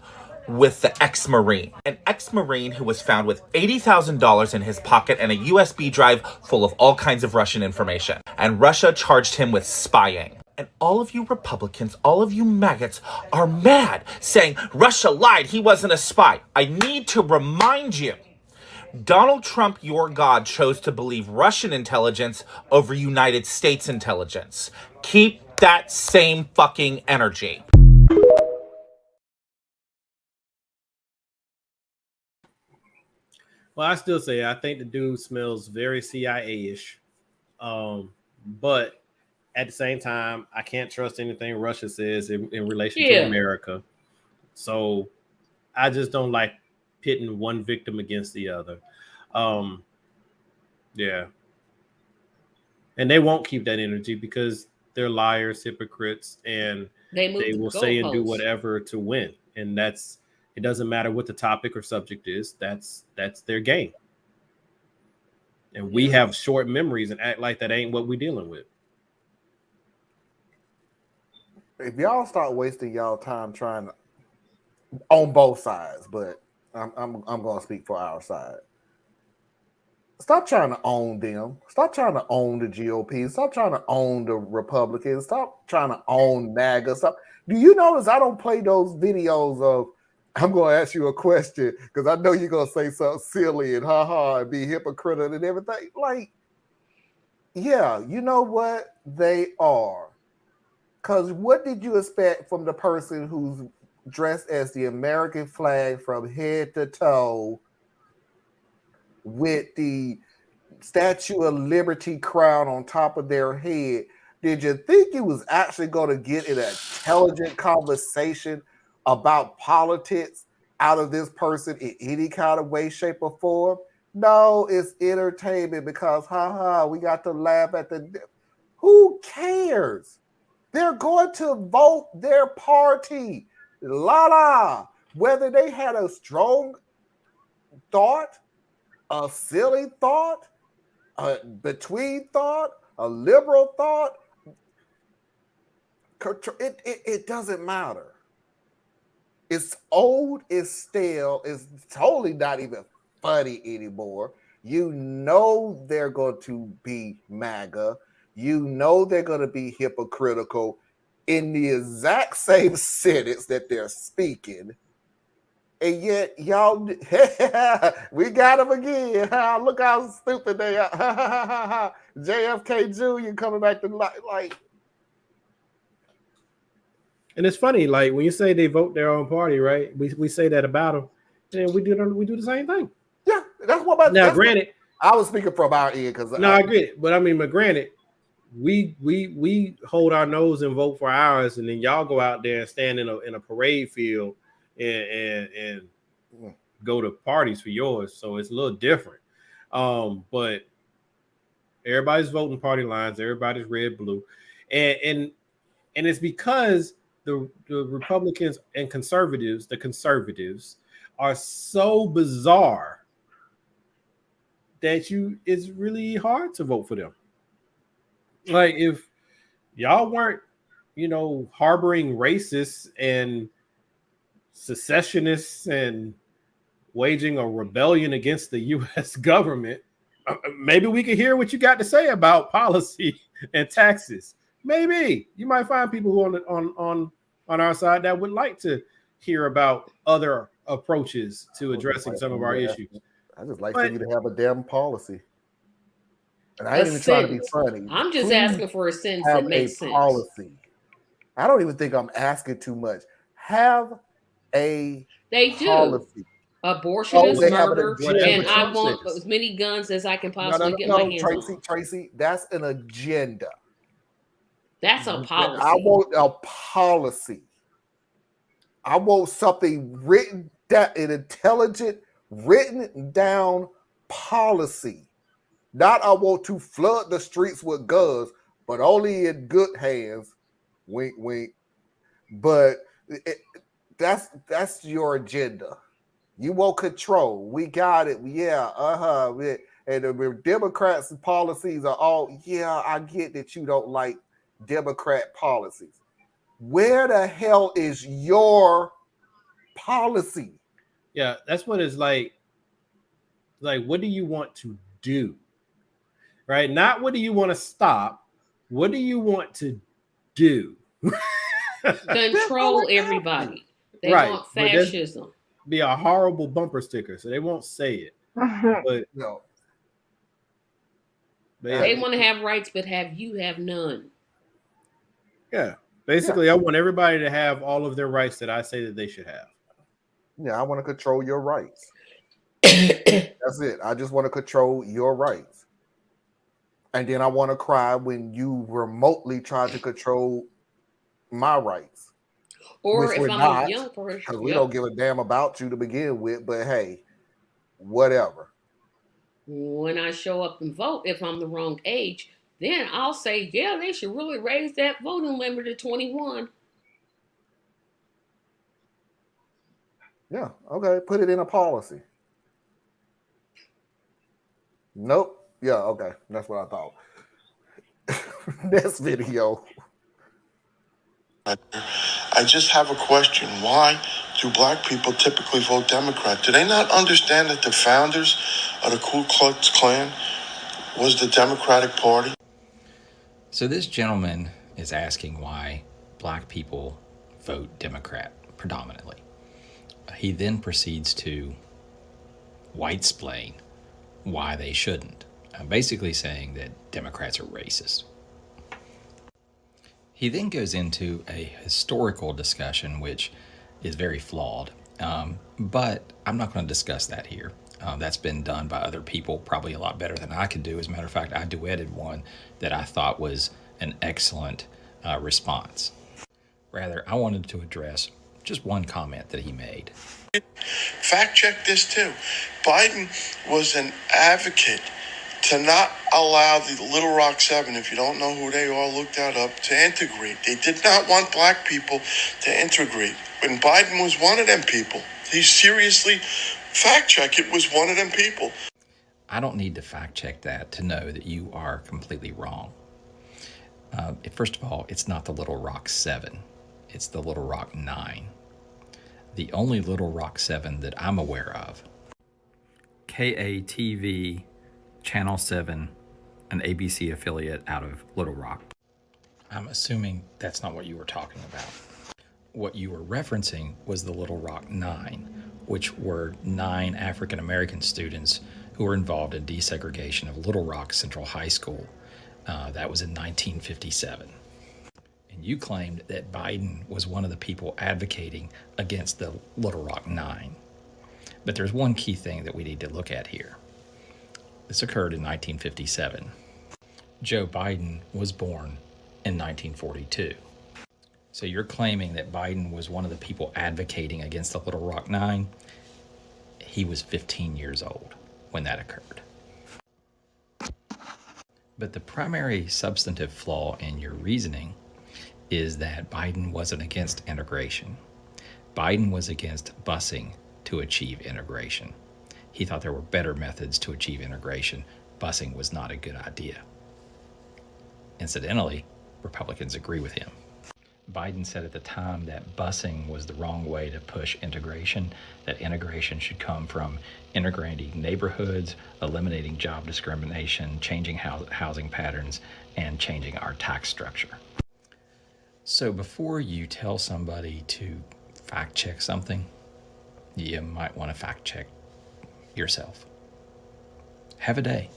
R: with the ex-Marine. An ex-Marine who was found with $80,000 in his pocket and a USB drive full of all kinds of Russian information. And Russia charged him with spying. And all of you Republicans, all of you maggots are mad, saying Russia lied, he wasn't a spy. I need to remind you, Donald Trump, your God, chose to believe Russian intelligence over United States intelligence. Keep that same fucking energy.
E: Well, I still say I think the dude smells very CIA-ish. But at the same time, I can't trust anything Russia says in relation to America. So I just don't like pitting one victim against the other. Yeah. And they won't keep that energy because they're liars, hypocrites, and they will say and do whatever to win. And it doesn't matter what the topic or subject is. That's their game. And we have short memories and act like that ain't what we're dealing with.
B: If y'all start wasting y'all time trying to, on both sides, but I'm gonna speak for our side. Stop trying to own them. Stop trying to own the GOP. Stop trying to own the Republicans. Stop trying to own MAGA. Do you notice I don't play those videos of, I'm going to ask you a question because I know you're going to say something silly and and be hypocritical and everything. Like, yeah, you know what? They are. Because what did you expect from the person who's dressed as the American flag from head to toe with the Statue of Liberty crown on top of their head? Did you think you was actually going to get an intelligent conversation about politics out of this person in any kind of way, shape, or form? No, it's entertainment because, we got to laugh at the... Who cares? They're going to vote their party. Whether they had a strong thought, a silly thought, a between thought, a liberal thought, it doesn't matter. It's old, it's stale, it's totally not even funny anymore. You know they're going to be MAGA. You know they're going to be hypocritical in the exact same sentence that they're speaking. And yet, y'all, we got them again. Look how stupid they are. JFK Jr. coming back to like.
E: And it's funny, like when you say they vote their own party, right? We say that about them, and we do the same thing.
B: Yeah, that's what.
E: Now, granted,
B: I was speaking from our end because
E: I agree. But I mean, but granted, we hold our nose and vote for ours, and then y'all go out there and stand in a parade field and go to parties for yours. So it's a little different. But everybody's voting party lines, everybody's red, blue, and it's because the Republicans and conservatives, the conservatives, are so bizarre that it's really hard to vote for them. Like, if y'all weren't, harboring racists and secessionists and waging a rebellion against the U.S. government, maybe we could hear what you got to say about policy and taxes. Maybe you might find people who on our side that would like to hear about other approaches to addressing some of our issues.
B: I just like for you to have a damn policy. And I ain't even trying to be funny.
C: I'm just asking for a sentence that makes sense.
B: Policy. I don't even think I'm asking too much. Have a policy.
C: Abortion is murder, and I want as many guns as I can possibly get my hands on.
B: Tracy, that's an agenda.
C: That's a policy.
B: I want a policy. I want something written down, an intelligent, written down policy. Not I want to flood the streets with guns, but only in good hands. Wink, wink. But that's your agenda. You want control. We got it. Yeah, And the Democrats' policies are all, I get that you don't like Democrat policies. Where the hell is your policy?
E: Yeah, that's what it's like. Like, what do you want to do? Right? Not what do you want to stop? What do you want to do?
C: Control everybody. They want fascism.
E: Be a horrible bumper sticker, so they won't say it. But
B: no.
C: They want to have rights, but you have none.
E: Yeah. Basically, I want everybody to have all of their rights that I say that they should have.
B: Yeah, I want to control your rights. That's it. I just want to control your rights. And then I want to cry when you remotely try to control my rights.
C: Or if I'm a young person.
B: Because we don't give a damn about you to begin with, but hey, whatever.
C: When I show up and vote, if I'm the wrong age, then I'll say, they should really raise that voting limit to 21.
B: Yeah, okay. Put it in a policy. Nope. Yeah, okay. That's what I thought. Next video.
S: I just have a question. Why do black people typically vote Democrat? Do they not understand that the founders of the Ku Klux Klan was the Democratic Party?
T: So this gentleman is asking why black people vote Democrat predominantly. He then proceeds to white-splain why they shouldn't. Basically saying that Democrats are racist. He then goes into a historical discussion, which is very flawed, but I'm not going to discuss that here. That's been done by other people, probably a lot better than I could do. As a matter of fact, I duetted one that I thought was an excellent response. Rather, I wanted to address just one comment that he made.
S: Fact check this too. Biden was an advocate to not allow the Little Rock 7, if you don't know who they are, look that up, to integrate. They did not want black people to integrate. And Biden was one of them people. He seriously, fact check, it was one of them people.
T: I don't need to fact check that to know that you are completely wrong. First of all, it's not the Little Rock 7. It's the Little Rock 9. The only Little Rock 7 that I'm aware of. KATV Channel 7, an ABC affiliate out of Little Rock. I'm assuming that's not what you were talking about. What you were referencing was the Little Rock 9, which were 9 African American students who were involved in desegregation of Little Rock Central High School. That was in 1957. And you claimed that Biden was one of the people advocating against the Little Rock 9. But there's one key thing that we need to look at here. This occurred in 1957. Joe Biden was born in 1942. So you're claiming that Biden was one of the people advocating against the Little Rock Nine. He was 15 years old when that occurred. But the primary substantive flaw in your reasoning is that Biden wasn't against integration. Biden was against busing to achieve integration. He thought there were better methods to achieve integration. Busing was not a good idea. Incidentally, Republicans agree with him. Biden said at the time that busing was the wrong way to push integration, that integration should come from integrating neighborhoods, eliminating job discrimination, changing housing patterns, and changing our tax structure. So before you tell somebody to fact check something, you might want to fact check yourself. Have a day.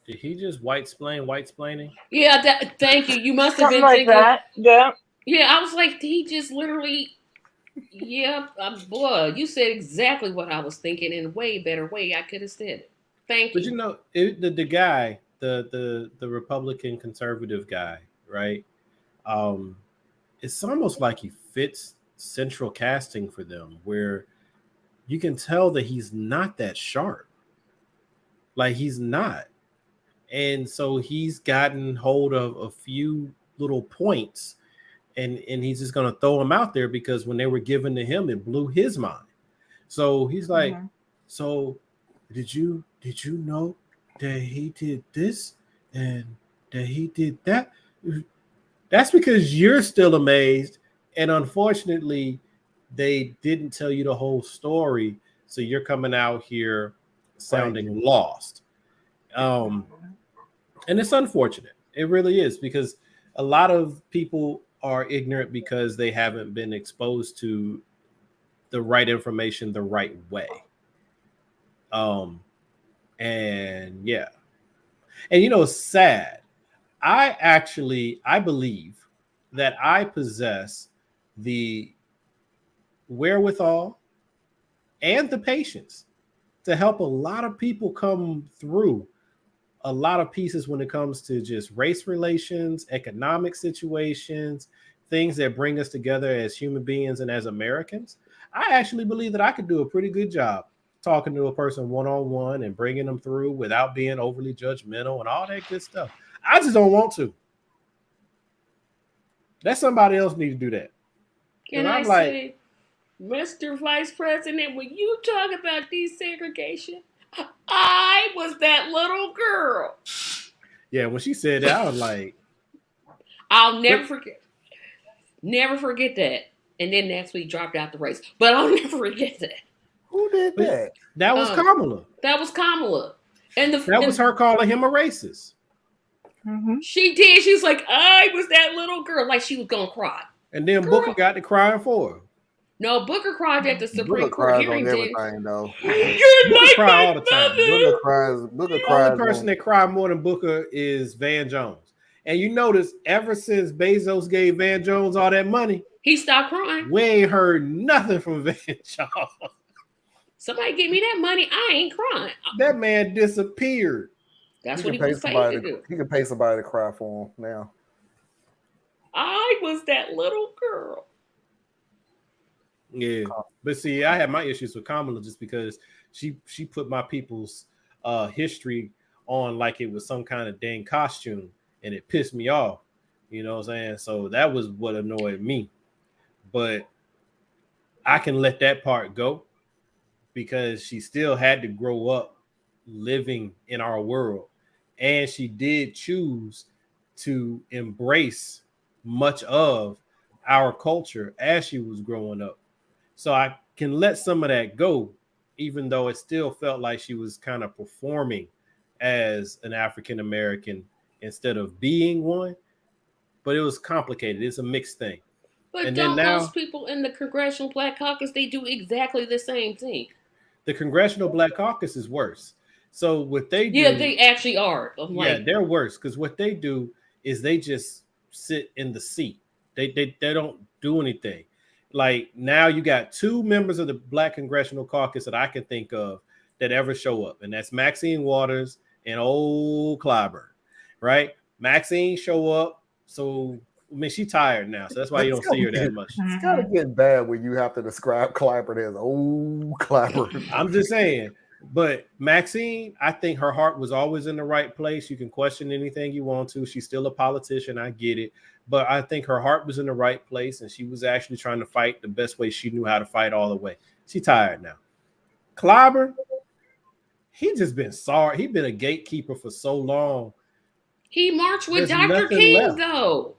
E: Did he just white-splaining?
C: Yeah, thank you. You must have
D: Something
C: been
D: like
C: thinking
D: that. Yeah.
C: Yeah, I was like, he just literally boy, you said exactly what I was thinking in a way better way I could have said it. Thank you.
E: But you know, the guy, the Republican conservative guy, right? It's almost like he fits central casting for them, where you can tell that he's not that sharp. Like, he's not. And so he's gotten hold of a few little points, and he's just going to throw them out there because when they were given to him, it blew his mind. So he's like, so did you know that he did this and that he did that? That's because you're still amazed. And unfortunately, they didn't tell you the whole story. So you're coming out here sounding lost. And it's unfortunate. It really is, because a lot of people are ignorant because they haven't been exposed to the right information the right way. And yeah. And you know, it's sad. I believe that I possess the wherewithal and the patience to help a lot of people come through a lot of pieces when it comes to just race relations, economic situations, things that bring us together as human beings and as Americans. I actually believe that I could do a pretty good job talking to a person one-on-one and bringing them through without being overly judgmental and all that good stuff. I just don't want to. Let somebody else need to do that.
C: Can I say, Mr. Vice President, when you talk about desegregation, I was that little girl.
E: Yeah, when she said that, I was like,
C: I'll never forget. Never forget that. And then next week dropped out the race. But I'll never forget that.
B: Who did that?
E: That was Kamala.
C: That was Kamala. And
E: that was her calling him a racist.
D: Mm-hmm.
C: She did. She was like, I was that little girl. Like she was going to cry.
E: And then Booker got to crying for her.
C: No, Booker cried at the Supreme
B: Booker
C: Court
B: cries
C: hearing.
B: on everything, though.
E: Booker cry all the time.
B: Booker cries.
E: The only person that cried more than Booker is Van Jones. And you notice, ever since Bezos gave Van Jones all that money,
C: he stopped crying.
E: We ain't heard nothing from Van Jones.
C: Somebody give me that money. I ain't crying.
E: That man disappeared.
C: That's what he was paid to do.
B: He can pay somebody to cry for him now.
C: I was that little girl.
E: Yeah, but see, I had my issues with Kamala just because she put my people's history on like it was some kind of dang costume, and it pissed me off. You know what I'm saying? So that was what annoyed me. But I can let that part go because she still had to grow up living in our world, and she did choose to embrace much of our culture as she was growing up. So I can let some of that go, even though it still felt like she was kind of performing as an African American instead of being one. But it was complicated. It's a mixed thing.
C: But
E: and
C: don't
E: then now,
C: those people in the Congressional Black Caucus, they do exactly the same thing.
E: The Congressional Black Caucus is worse. So what they do...
C: Yeah, they actually are.
E: They're worse because what they do is they just sit in the seat. They don't do anything. Like now you got 2 members of the Black Congressional Caucus that I can think of that ever show up, and that's Maxine Waters and old Clyburn, right? Maxine show up, so I mean she tired now, so that's why you don't see her that much.
B: It's kind of getting bad when you have to describe Clyburn as old Clyburn.
E: I'm just saying. But Maxine, I think her heart was always in the right place. You can question anything you want to. She's still a politician. I get it. But I think her heart was in the right place, and she was actually trying to fight the best way she knew how to fight all the way. She's tired now. Clyburn, he just been sorry. He been a gatekeeper for so long.
C: He marched with
E: There's
C: Dr.
E: nothing
C: King,
E: left.
C: though.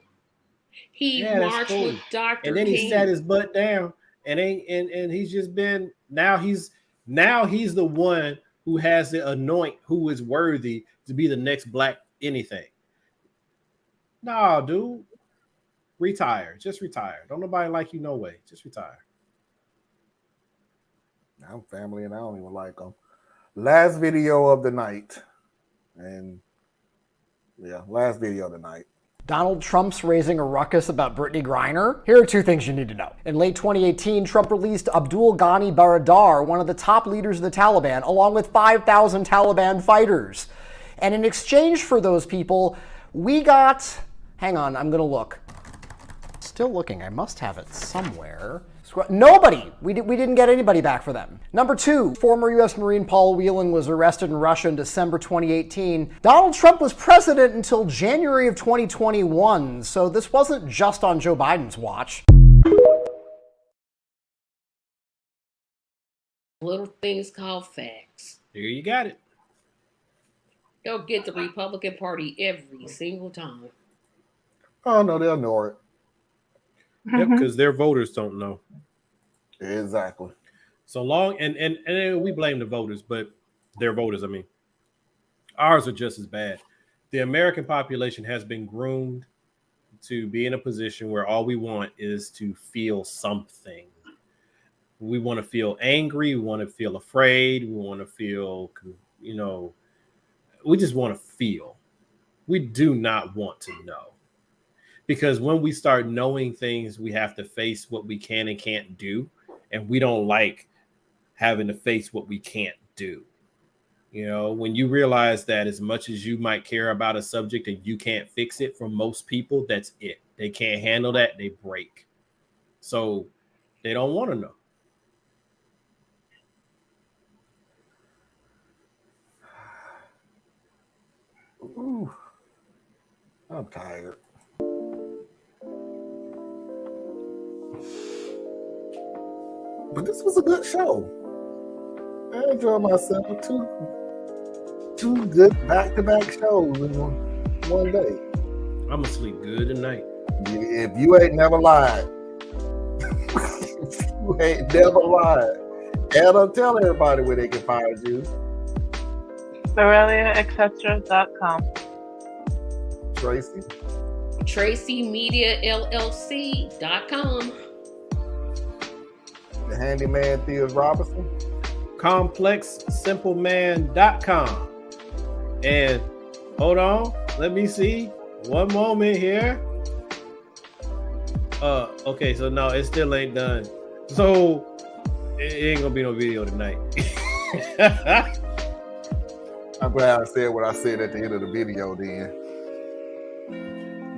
C: He marched with Dr. King.
E: And then he sat his butt down, and he's just been now he's the one who has the anoint who is worthy to be the next Black anything. No, dude. Retire. Just retire. Don't nobody like you no way. Just retire.
B: I'm family and I don't even like them. Last video of the night. And yeah, last video of the night.
U: Donald Trump's raising a ruckus about Brittney Griner? Here are 2 things you need to know. In late 2018, Trump released Abdul Ghani Baradar, one of the top leaders of the Taliban, along with 5,000 Taliban fighters. And in exchange for those people, we got... Hang on, I'm gonna look. Still looking, I must have it somewhere. Nobody! We didn't get anybody back for them. Number 2, former U.S. Marine Paul Whelan was arrested in Russia in December 2018. Donald Trump was president until January of 2021, so this wasn't just on Joe Biden's watch.
C: Little things called facts.
E: There you got it.
C: They'll get the Republican Party every single time.
B: Oh, no, they'll ignore it.
E: Yep, because their voters don't know.
B: Exactly.
E: So long, and we blame the voters, but their voters, I mean. Ours are just as bad. The American population has been groomed to be in a position where all we want is to feel something. We want to feel angry. We want to feel afraid. We want to feel, we just want to feel. We do not want to know. Because when we start knowing things, we have to face what we can and can't do. And we don't like having to face what we can't do. You know, when you realize that as much as you might care about a subject and you can't fix it, for most people, that's it. They can't handle that. They break. So they don't want to know.
B: Ooh, I'm tired. But this was a good show. I enjoyed myself. Two good back-to-back shows in one day.
E: I'm gonna sleep good tonight.
B: If you ain't never lied, you ain't never lied. Adam, tell everybody where they can find you.
D: BoreliaEtc.com.
B: Tracy.
C: TracyMediaLLC.com.
B: The handyman Theo Robinson.
E: ComplexSimpleman.com. And hold on, let me see. One moment here. Okay, so no, it still ain't done. So it ain't gonna be no video tonight.
B: I'm glad I said what I said at the end of the video then.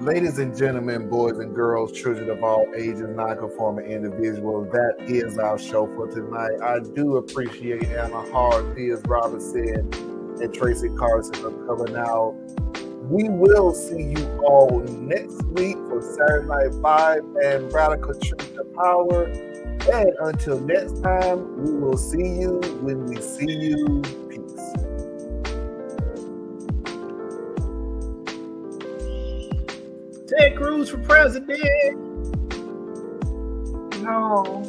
B: Ladies and gentlemen, boys and girls, children of all ages, non-conforming individuals, that is our show for tonight. I do appreciate Anna Hart, Theo Robinson, and Tracy Carson for coming out. We will see you all next week for Saturday Night 5 and Radical Truth to Power. And until next time, we will see you when we see you. Peace.
E: Ted Cruz for president.
D: No.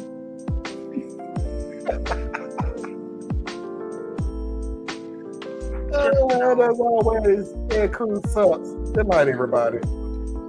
B: As always, Ted Cruz sucks. Good night, everybody.